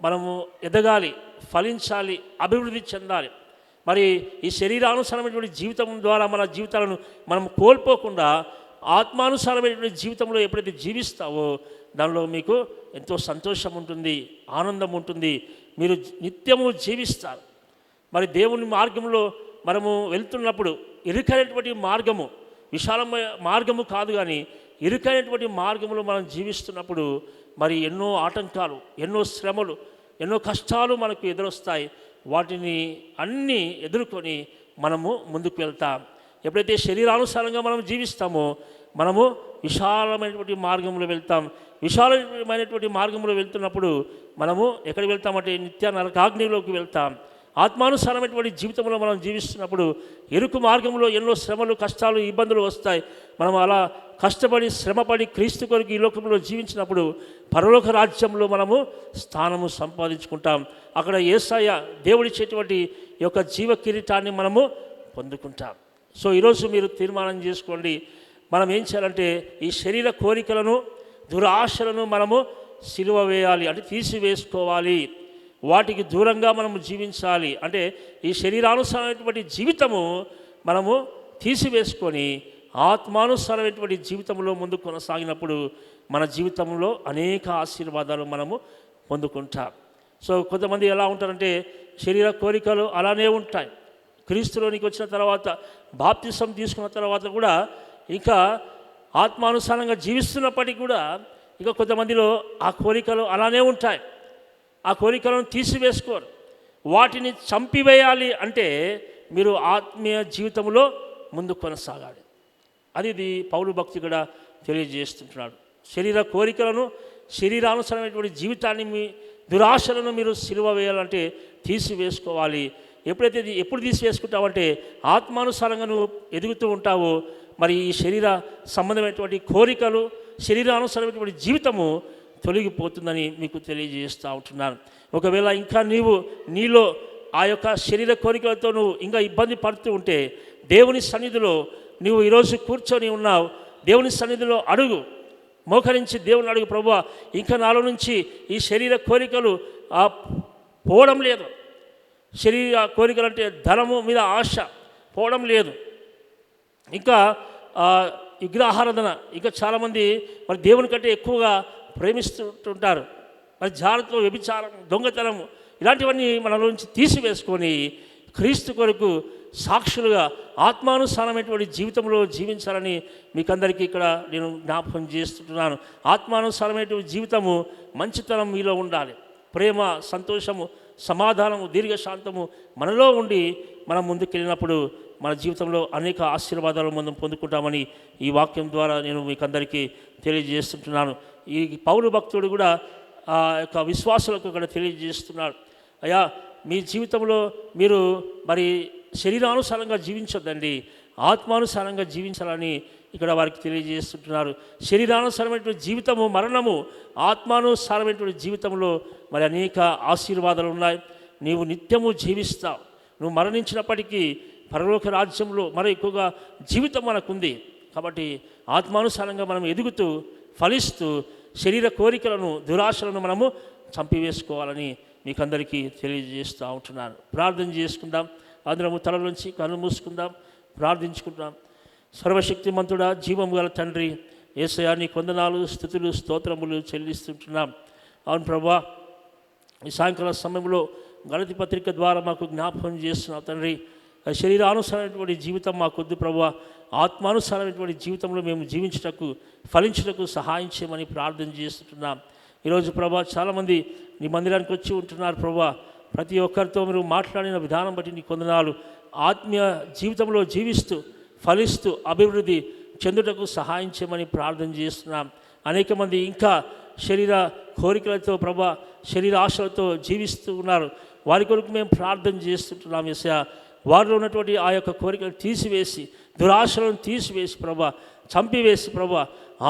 [SPEAKER 4] మనము ఎదగాలి, ఫలించాలి, అభివృద్ధి చెందాలి. మరి ఈ శరీరానుసారమైనటువంటి జీవితం ద్వారా మన జీవితాలను మనం కోల్పోకుండా ఆత్మానుసారమైనటువంటి జీవితంలో ఎప్పుడైతే జీవిస్తావో దానిలో మీకు ఎంతో సంతోషం ఉంటుంది, ఆనందం ఉంటుంది, మీరు నిత్యము జీవిస్తారు. మరి దేవుని మార్గంలో మనము వెళ్తున్నప్పుడు ఇరుకైనటువంటి మార్గము, విశాలమైన మార్గము కాదు కానీ ఇరుకైనటువంటి మార్గంలో మనం జీవిస్తున్నప్పుడు మరి ఎన్నో ఆటంకాలు, ఎన్నో శ్రమలు, ఎన్నో కష్టాలు మనకు ఎదురొస్తాయి. వాటిని అన్నీ ఎదుర్కొని మనము ముందుకు వెళ్తాం. ఎప్పుడైతే శరీరానుసారంగా మనం జీవిస్తామో మనము విశాలమైనటువంటి మార్గంలో వెళ్తాం. విశాలమైనటువంటి మార్గంలో వెళ్తున్నప్పుడు మనము ఎక్కడికి వెళ్తామంటే నిత్య నరకాగ్నిలోకి వెళ్తాం. ఆత్మానుసారమైనటువంటి జీవితంలో మనం జీవిస్తున్నప్పుడు ఇరుకు మార్గంలో ఎన్నో శ్రమలు, కష్టాలు, ఇబ్బందులు వస్తాయి. మనం అలా కష్టపడి శ్రమపడి క్రీస్తు కొరకు ఈ లోకంలో జీవించినప్పుడు పరలోక రాజ్యంలో మనము స్థానము సంపాదించుకుంటాం. అక్కడ యేసయ్య దేవుడిచ్చేటువంటి ఈ యొక్క జీవ కిరీటాన్ని మనము పొందుకుంటాం. సో ఈరోజు మీరు తీర్మానం చేసుకోండి, మనం ఏం చేయాలంటే ఈ శరీర కోరికలను, దురాశలను మనము సిలువ వేయాలి, అంటే తీసివేసుకోవాలి. వాటికి దూరంగా మనము జీవించాలి. అంటే ఈ శరీరానుసారమైనటువంటి జీవితము మనము తీసివేసుకొని ఆత్మానుసారమైనటువంటి జీవితంలో ముందుకు కొనసాగినప్పుడు మన జీవితంలో అనేక ఆశీర్వాదాలు మనము పొందుకుంటాం. సో కొంతమంది ఎలా ఉంటారంటే శరీర కోరికలు అలానే ఉంటాయి. క్రీస్తులోనికి వచ్చిన తర్వాత, బాప్తిసం తీసుకున్న తర్వాత కూడా ఇంకా ఆత్మానుసారంగా జీవిస్తున్నప్పటికీ కూడా ఇక కొంతమందిలో ఆ కోరికలు అలానే ఉంటాయి. ఆ కోరికలను తీసివేసుకోరు. వాటిని చంపివేయాలి అంటే మీరు ఆత్మీయ జీవితంలో ముందు కొనసాగాలి. ఇది పౌలు భక్తి కూడా తెలియజేస్తుంటున్నాడు. శరీర కోరికలను, శరీరానుసారమైనటువంటి జీవితాన్ని, మీ దురాశలను మీరు సిలువ వేయాలంటే తీసివేసుకోవాలి. ఎప్పుడు తీసివేసుకుంటావంటే ఆత్మానుసారంగా నువ్వు ఎదుగుతూ ఉంటావో మరి ఈ శరీర సంబంధమైనటువంటి కోరికలు, శరీరానుసారమైనటువంటి జీవితము తొలగిపోతుందని మీకు తెలియజేస్తూ ఉంటున్నాను. ఒకవేళ ఇంకా నీలో ఆ యొక్క శరీర కోరికలతో నువ్వు ఇంకా ఇబ్బంది పడుతూ ఉంటే దేవుని సన్నిధిలో నువ్వు ఈరోజు కూర్చొని ఉన్నావు. దేవుని సన్నిధిలో అడుగు, మోకరించి దేవుని అడుగు, ప్రభువా ఇంకా నాలో నుంచి ఈ శరీర కోరికలు పోవడం లేదు. శరీర కోరికలు అంటే ధనము మీద ఆశ పోవడం లేదు. ఇంకా విగ్రహారాధన, ఇంకా చాలామంది మరి దేవుని కంటే ఎక్కువగా ప్రేమిస్తుంటారు. మరి జాగ్రత్త, వ్యభిచారం, దొంగతనం ఇలాంటివన్నీ మనలో నుంచి తీసివేసుకొని క్రీస్తు కొరకు సాక్షులుగా ఆత్మానుసారమైనటువంటి జీవితంలో జీవించాలని మీకందరికీ ఇక్కడ నేను జ్ఞాపకం చేస్తుంటున్నాను. ఆత్మానుసారమైనటువంటి జీవితము, మంచితనం మీలో ఉండాలి. ప్రేమ, సంతోషము, సమాధానము, దీర్ఘశాంతము మనలో ఉండి మనం ముందుకెళ్ళినప్పుడు మన జీవితంలో అనేక ఆశీర్వాదాలు మనం పొందుకుంటామని ఈ వాక్యం ద్వారా నేను మీకందరికీ తెలియజేస్తుంటున్నాను. ఈ పౌలు భక్తుడు కూడా ఆ యొక్క విశ్వాసులకు కూడా తెలియజేస్తున్నాడు. అయ్యా, మీ జీవితంలో మీరు మరి శరీరానుసారంగా జీవించొద్దండి, ఆత్మానుసారంగా జీవించాలని ఇక్కడ వారికి తెలియజేస్తుంటున్నారు. శరీరానుసారమైనటువంటి జీవితము మరణము, ఆత్మానుసారమైనటువంటి జీవితంలో మరి అనేక ఆశీర్వాదాలు ఉన్నాయి. నీవు నిత్యము జీవిస్తావు. నువ్వు మరణించినప్పటికీ పరలోక రాజ్యంలో మరి ఎక్కువగా జీవితం మనకుంది. కాబట్టి ఆత్మానుసారంగా మనం ఎదుగుతూ ఫలిస్తూ శరీర కోరికలను దురాశలను మనము చంపివేసుకోవాలని మీకు అందరికీ తెలియజేస్తూ ఉంటున్నాను. ప్రార్థన చేసుకుందాం. అందరము తల నుంచి కళ్ళు మూసుకుందాం, ప్రార్థించుకుందాం. సర్వశక్తిమంతుడా, జీవము గల తండ్రి యేసయ్యా, నీ వందనాలు, స్తుతులు, స్తోత్రములు చెల్లిస్తుంటున్నాం. అవును ప్రభా, ఈ సాయంకాల సమయంలో గలతి పత్రిక ద్వారా మాకు జ్ఞాపకం చేస్తున్నావు తండ్రి. శరీరానుసారమైనటువంటి జీవితం మాకొద్దు ప్రభువా, ఆత్మానుసారమైనటువంటి జీవితంలో మేము జీవించుటకు ఫలించుటకు సహాయం చేయమని ప్రార్థన చేస్తున్నాం. ఈరోజు ప్రభా, చాలామంది నీ మందిరానికి వచ్చి ఉంటున్నారు ప్రభా. ప్రతి ఒక్కరితో మీరు మాట్లాడిన విధానం బట్టి నీ వందనాలు. ఆత్మీయ జీవితంలో జీవిస్తూ ఫలిస్తూ అభివృద్ధి చెందుటకు సహాయం చేయమని ప్రార్థన చేస్తున్నాం. అనేక మంది ఇంకా శరీర కోరికలతో ప్రభా, శరీర ఆశలతో జీవిస్తూ ఉన్నారు. వారి కొరకు మేము ప్రార్థన చేస్తుంటున్నాం. యేసయ్యా, వారిలో ఉన్నటువంటి ఆ యొక్క కోరికలు తీసివేసి, దురాశలను తీసివేసి ప్రభా, చంపివేసి ప్రభా,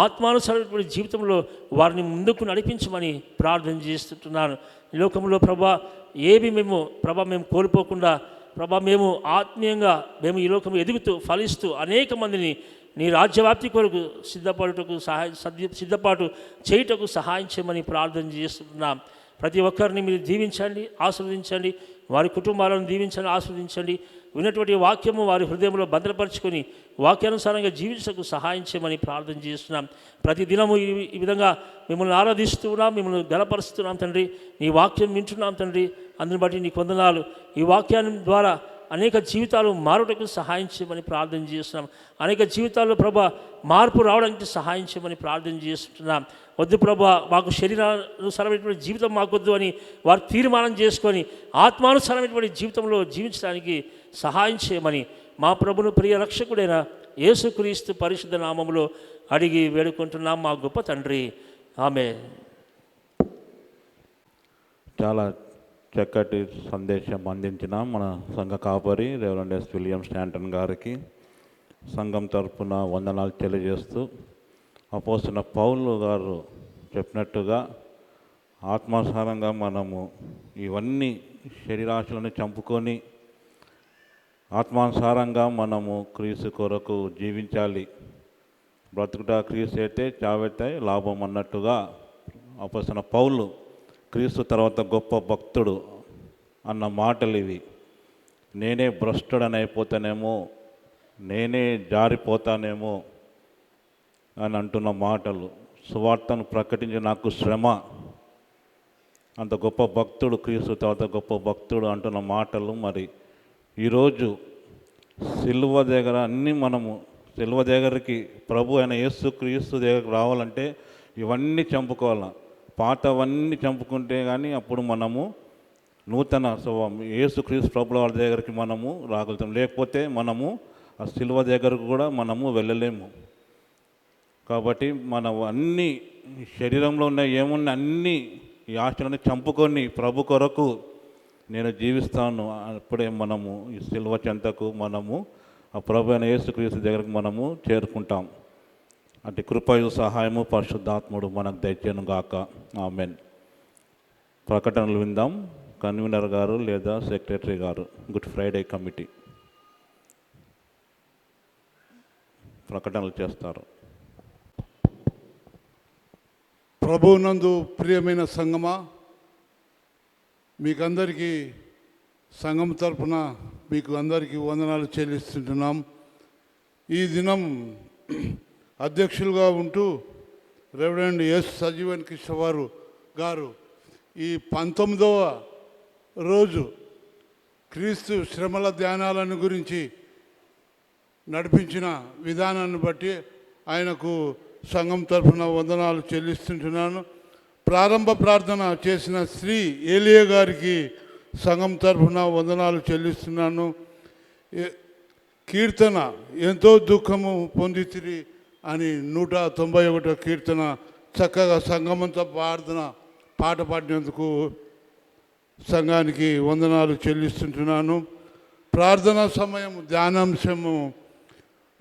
[SPEAKER 4] ఆత్మానుసారమైనటువంటి జీవితంలో వారిని ముందుకు నడిపించమని ప్రార్థన చేస్తుంటున్నాను. ఈ లోకంలో ప్రభా ఏవి మేము కోల్పోకుండా ప్రభా, మేము ఆత్మీయంగా మేము ఈ లోకంలో ఎదుగుతూ ఫలిస్తూ అనేక మందిని నీ రాజ్యవ్యాప్తి కొరకు సిద్ధపాటు చేయుటకు సహాయం చేయమని ప్రార్థన చేస్తున్నాం. ప్రతి ఒక్కరిని మీరు దీవించండి, ఆశీర్వదించండి. వారి కుటుంబాలను దీవించండి, ఆశీర్వదించండి. విన్నటువంటి వాక్యము వారి హృదయంలో భద్రపరుచుకొని వాక్యానుసారంగా జీవించకు సహాయం చేయమని ప్రార్థన చేస్తున్నాం. ప్రతి దినము ఈ విధంగా మిమ్మల్ని ఆరాధిస్తూ ఉన్నాం, మిమ్మల్ని గలపరుస్తున్నాం తండ్రి. నీ వాక్యం వింటున్నాం తండ్రి. అందుని బట్టి నీకు వందనాలు. ఈ వాక్యాన్ని ద్వారా అనేక జీవితాలు మారుటకు సహాయం చేయమని ప్రార్థన చేస్తున్నాం. అనేక జీవితాల్లో ప్రభా మార్పు రావడానికి సహాయం చేయమని ప్రార్థన చేస్తున్నాం. వద్దు ప్రభా, మాకు శరీరానుసారమైనటువంటి జీవితం మాకొద్దు అని వారు తీర్మానం చేసుకొని ఆత్మానుసారమైనటువంటి జీవితంలో జీవించడానికి సహాయం చేయమని మా ప్రభును ప్రియ రక్షకుడైన యేసుక్రీస్తు పరిశుద్ధ నామములో అడిగి వేడుకుంటున్నాం మా గొప్ప తండ్రి. ఆమేన్.
[SPEAKER 2] చాలా చక్కటి సందేశం అందించిన మన సంఘ కాపరి రెవరెండ్ ఎస్. విలియం స్టాంటన్ గారికి సంఘం తరపున వందనాలు తెలియజేస్తూ, అపోస్తలుడైన పౌలు గారు చెప్పినట్టుగా ఆత్మానుసారంగా మనము ఇవన్నీ శరీరాశలను చంపుకొని ఆత్మానుసారంగా మనము క్రీస్తు కొరకు జీవించాలి. బ్రతుకుట క్రీస్తు అయితే చావైతే లాభం అన్నట్టుగా అపోస్తలుడైన పౌలు క్రీస్తు తర్వాత గొప్ప భక్తుడు అన్న మాటలు ఇవి. నేనే భ్రష్టుడని అయిపోతానేమో, నేనే జారిపోతానేమో అని అంటున్న మాటలు, సువార్తను ప్రకటించి నాకు శ్రమ, అంత గొప్ప భక్తుడు, క్రీస్తు తర్వాత గొప్ప భక్తుడు అంటున్న మాటలు. మరి ఈరోజు సిలువ దగ్గర అన్నీ మనము సిలువ దగ్గరికి ప్రభు అయిన యేసు క్రీస్తు దగ్గరికి రావాలంటే ఇవన్నీ చంపుకోవాలి. పాతవన్నీ చంపుకుంటే కానీ అప్పుడు మనము నూతన యేసు క్రీస్తు ప్రభుల వారి దగ్గరికి మనము రాగలుగుతాం. లేకపోతే మనము ఆ సిలువ దగ్గరకు కూడా మనము వెళ్ళలేము. కాబట్టి మనం అన్నీ శరీరంలో ఉన్న ఏమున్న అన్నీ ఈ ఆశలను చంపుకొని ప్రభు కొరకు నేను జీవిస్తాను, అప్పుడే మనము ఈ సిలువ చెంతకు మనము ఆ ప్రభు అయిన యేసుక్రీస్తు దగ్గరకు మనము చేరుకుంటాం. అటు కృపయు సహాయము పరిశుద్ధాత్ముడు మనకు దయచేయను గాక. ఆమెన్. ప్రకటనలు విందాం. కన్వీనర్ గారు లేదా సెక్రటరీ గారు, గుడ్ ఫ్రైడే కమిటీ ప్రకటనలు చేస్తారు.
[SPEAKER 7] ప్రభువునందు ప్రియమైన సంగమా, మీకందరికీ సంఘం తరపున మీకు అందరికీ వందనాలు చెల్లిస్తుంటున్నాం. ఈ దినం అధ్యక్షులుగా ఉంటూ రెవరెండ్ ఎస్. సజీవన్ కృష్ణ గారు ఈ 19వ రోజు క్రీస్తు శ్రమల ధ్యానాలను గురించి నడిపించిన విధానాన్ని బట్టి ఆయనకు సంఘం తరఫున వందనాలు చెల్లిస్తుంటున్నాను. ప్రారంభ ప్రార్థన చేసిన శ్రీ ఏలియా గారికి సంఘం తరఫున వందనాలు చెల్లిస్తున్నాను. కీర్తన ఎంతో దుఃఖము పొందితిరి అని 191వ కీర్తన చక్కగా సంఘమంతా పాట పాడినందుకు సంఘానికి వందనాలు చెల్లిస్తుంటున్నాను. ప్రార్థనా సమయం ధ్యానాంశము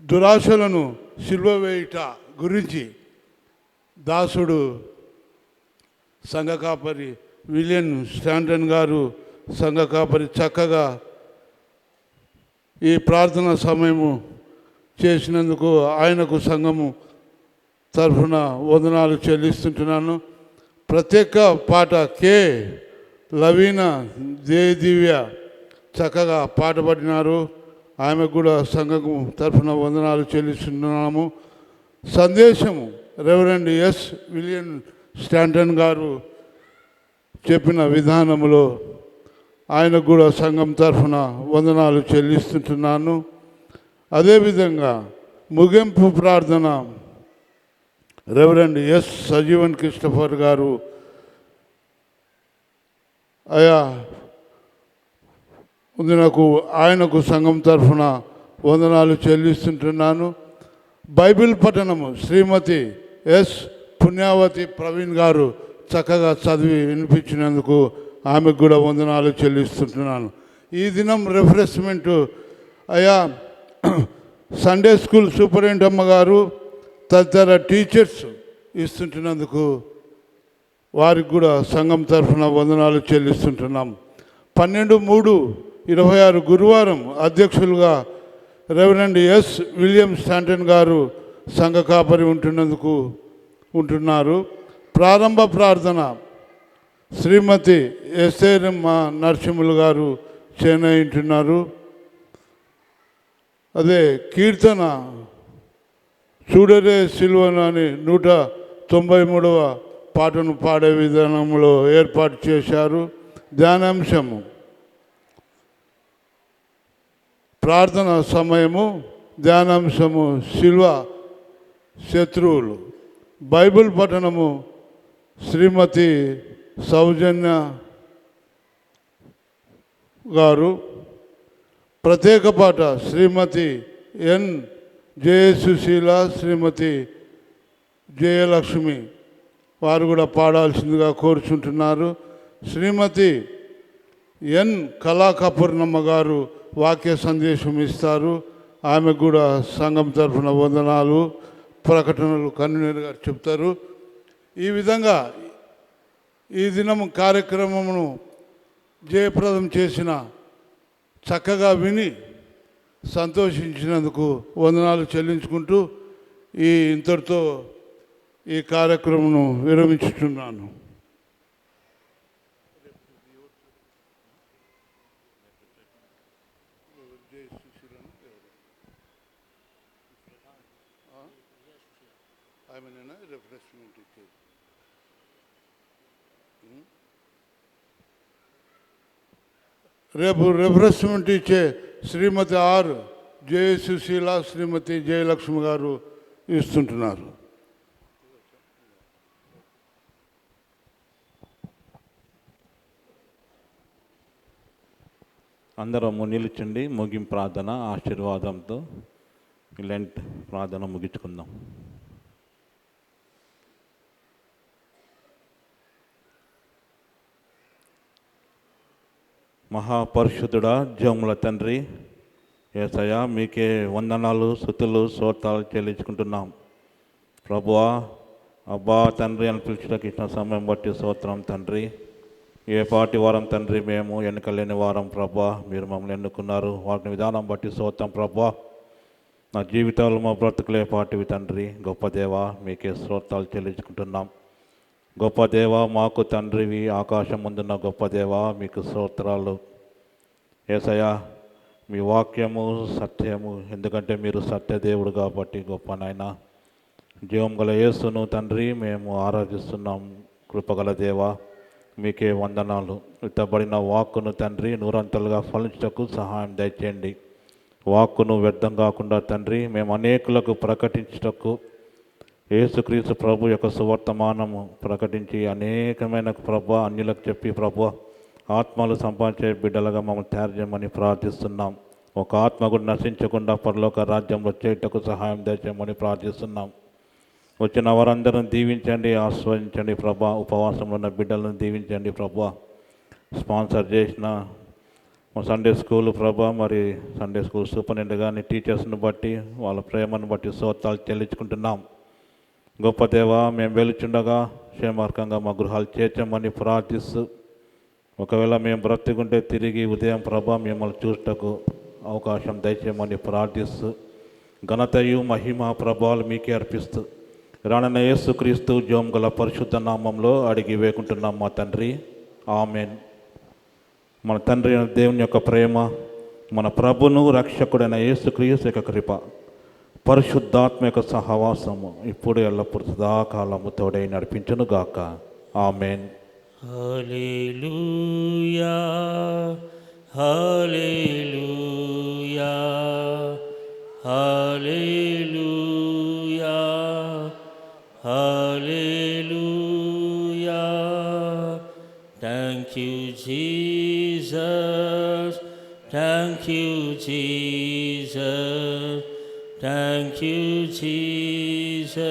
[SPEAKER 7] దురాశలను సిలువ వేయుట గురించి దాసుడు సంఘ కాపరి విలియం స్టాంటన్ గారు సంఘ కాపరి చక్కగా ఈ ప్రార్థన సమయము చేసినందుకు ఆయనకు సంఘము తరఫున వందనాలు చెల్లిస్తుంటున్నాను. ప్రత్యేక పాట కే లవీనా దివ్య చక్కగా పాట పాడినారు. ఆమెకు కూడా సంఘము తరఫున వందనాలు చెల్లిస్తున్నాము. సందేశము రెవరెండ్ ఎస్ విలియం స్టాంటన్ గారు చెప్పిన విధానంలో ఆయనకు కూడా సంఘం తరఫున వందనాలు చెల్లిస్తుంటున్నాను. అదేవిధంగా ముగింపు ప్రార్థన రెవరెండ్ ఎస్ సజీవన్ క్రిస్టఫర్ గారు ఆయనకు సంఘం తరఫున వందనాలు చెల్లిస్తుంటున్నాను. బైబిల్ పఠనము శ్రీమతి ఎస్ పుణ్యావతి ప్రవీణ్ గారు చక్కగా చదివి వినిపించినందుకు ఆమెకు కూడా వందనాలు చెల్లిస్తుంటున్నాను. ఈ దినం రిఫ్రెష్మెంటు సండే స్కూల్ సూపరింటెండెంట్ అమ్మ గారు తదితర టీచర్స్ ఇస్తుంటున్నందుకు వారికి కూడా సంఘం తరఫున వందనాలు చెల్లిస్తుంటున్నాం. 12/3/26 గురువారం అధ్యక్షులుగా రెవరెండ్ ఎస్ విలియం స్టాంటన్ గారు సంఘ కాపరి ఉంటున్నారు. ప్రారంభ ప్రార్థన శ్రీమతి ఎస్ఏరమ్మ నరసింహులు గారు చేయింటున్నారు. అదే కీర్తన చూడరే సిల్వన్ అని 193వ పాటను పాడే విధానంలో ఏర్పాటు చేశారు. ధ్యానాంశము ప్రార్థన సమయము, ధ్యానాంశము శిల్వ శత్రువులు. బైబిల్ పఠనము శ్రీమతి సౌజన్య గారు. ప్రత్యేక పాట శ్రీమతి ఎన్ జయసుశీల, శ్రీమతి జయలక్ష్మి వారు కూడా పాడాల్సిందిగా కోరుచుంటున్నారు. శ్రీమతి ఎన్ కళాకపూర్ణమ్మ గారు వాక్య సందేశం ఇస్తారు. ఆమెకు కూడా సంఘం తరఫున వందనాలు ప్రకటనలు కన్వీనర్ గారు చెప్తారు. ఈ విధంగా ఈ దినం కార్యక్రమమును జయప్రదం చేసిన, చక్కగా విని సంతోషించినందుకు వందనాలు చెల్లించుకుంటూ ఇంతటితో ఈ కార్యక్రమను విరమించుతున్నాను. రేపు రిఫ్రెష్మెంట్ ఇచ్చే శ్రీమతి ఆర్ జయసుశీల, శ్రీమతి జయలక్ష్మి గారు ఇస్తుంటున్నారు.
[SPEAKER 2] అందరము నిలుచుండి ముగింపు ప్రార్థన ఆశీర్వాదంతో లెంట్ ప్రార్థన ముగించుకుందాం. మహాపరిశుద్ధుడా, జీవముల తండ్రి యేసయ్య, మీకే వందనాలు, స్తుతులు, స్తోత్రాలు చెల్లించుకుంటున్నాం. ప్రభువా, అబ్బా తండ్రి అని పిలిచడానికి ఇచ్చిన సమయం బట్టి స్తోత్రం తండ్రి. ఏ పాటి వారం తండ్రి మేము ఎన్నికలేని వారం ప్రభా, మీరు మమ్మల్ని ఎన్నుకున్నారు. వాటిని విధానం బట్టి స్తోత్రం ప్రభా. నా జీవితాలు మా బ్రతుకులే పాటివి తండ్రి. గొప్ప దేవా, మీకే స్తోత్రాలు చెల్లించుకుంటున్నాం. గొప్ప దేవా, మాకు తండ్రివి, ఆకాశం ముందున్న గొప్ప దేవా, మీకు స్తోత్రాలు. యేసయ్య, మీ వాక్యము సత్యము, ఎందుకంటే మీరు సత్యదేవుడు కాబట్టి గొప్ప నాయన. జీవం గల యేసును తండ్రి మేము ఆరాధిస్తున్నాం. కృపగల దేవా, మీకే వందనాలు. విత్తబడిన వాక్కును తండ్రి నూరంతలుగా ఫలించటకు సహాయం దయచేయండి. వాక్కును వ్యర్థం కాకుండా తండ్రి మేము అనేకులకు ప్రకటించటకు, యేసుక్రీస్తు ప్రభు యొక్క సువర్తమానము ప్రకటించి అనేకమైన ప్రభు అన్యులకు చెప్పి ప్రభు ఆత్మలు సంపాదించే బిడ్డలుగా మమ్మల్ని తయారు చేయమని ప్రార్థిస్తున్నాం. ఒక ఆత్మ కూడా నశించకుండా పరలోక రాజ్యంలో చేయటకు సహాయం దయచేయమని ప్రార్థిస్తున్నాం. వచ్చిన వారందరిని దీవించండి, ఆస్వాదించండి ప్రభా. ఉపవాసంలో ఉన్న బిడ్డలను దీవించండి ప్రభా. స్పాన్సర్ చేసిన మా సండే స్కూల్ ప్రభా, మరి సండే స్కూల్ సూపరింటెండెంట్ కానీ టీచర్స్ని బట్టి వాళ్ళ ప్రేమను బట్టి స్తోత్రాలు చెల్లించుకుంటున్నాం. గొప్ప దేవ, మేము వెలుచుండగా క్షేమార్కంగా మా గృహాలు చేర్చమని ప్రార్థిస్తూ, ఒకవేళ మేము బ్రతికుంటే తిరిగి ఉదయం ప్రభా మిమ్మల్ని చూడటకు అవకాశం దయచేయమని ప్రార్థిస్తూ, ఘనతయు మహిమ ప్రభావాలు మీకే అర్పిస్తూ రానన్న యేసుక్రీస్తు జోం గల పరిశుద్ధ నామంలో అడిగి వేకుంటున్నాం మా తండ్రి, ఆమెన్. మన తండ్రి అయిన దేవుని యొక్క ప్రేమ, మన ప్రభును రక్షకుడైన యేసుక్రీస్తు యొక్క కృప, పరిశుద్ధాత్మ యొక్క సహవాసము ఇప్పుడు ఎల్లప్పుడు సదాకాలము తోడై నడిపించును గాక. Amen.
[SPEAKER 4] Hallelujah, hallelujah, hallelujah, hallelujah. Thank you, Jesus. Thank you, Jesus. Thank you, Jesus.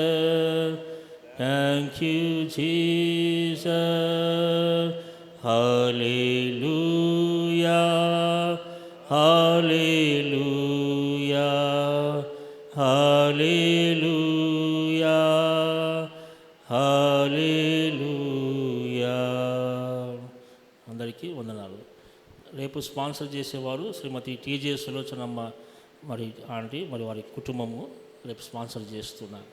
[SPEAKER 4] Thank you, Jesus. Hallelujah. Hallelujah. Hallelujah. Hallelujah. అందరికీ వందనాలు. రేపు స్పాన్సర్ చేసేవారు శ్రీమతి టీజే సులోచనమ్మ మరి ఆంటీ, మరి వారి కుటుంబము రేపు స్పాన్సర్ చేస్తున్నారు.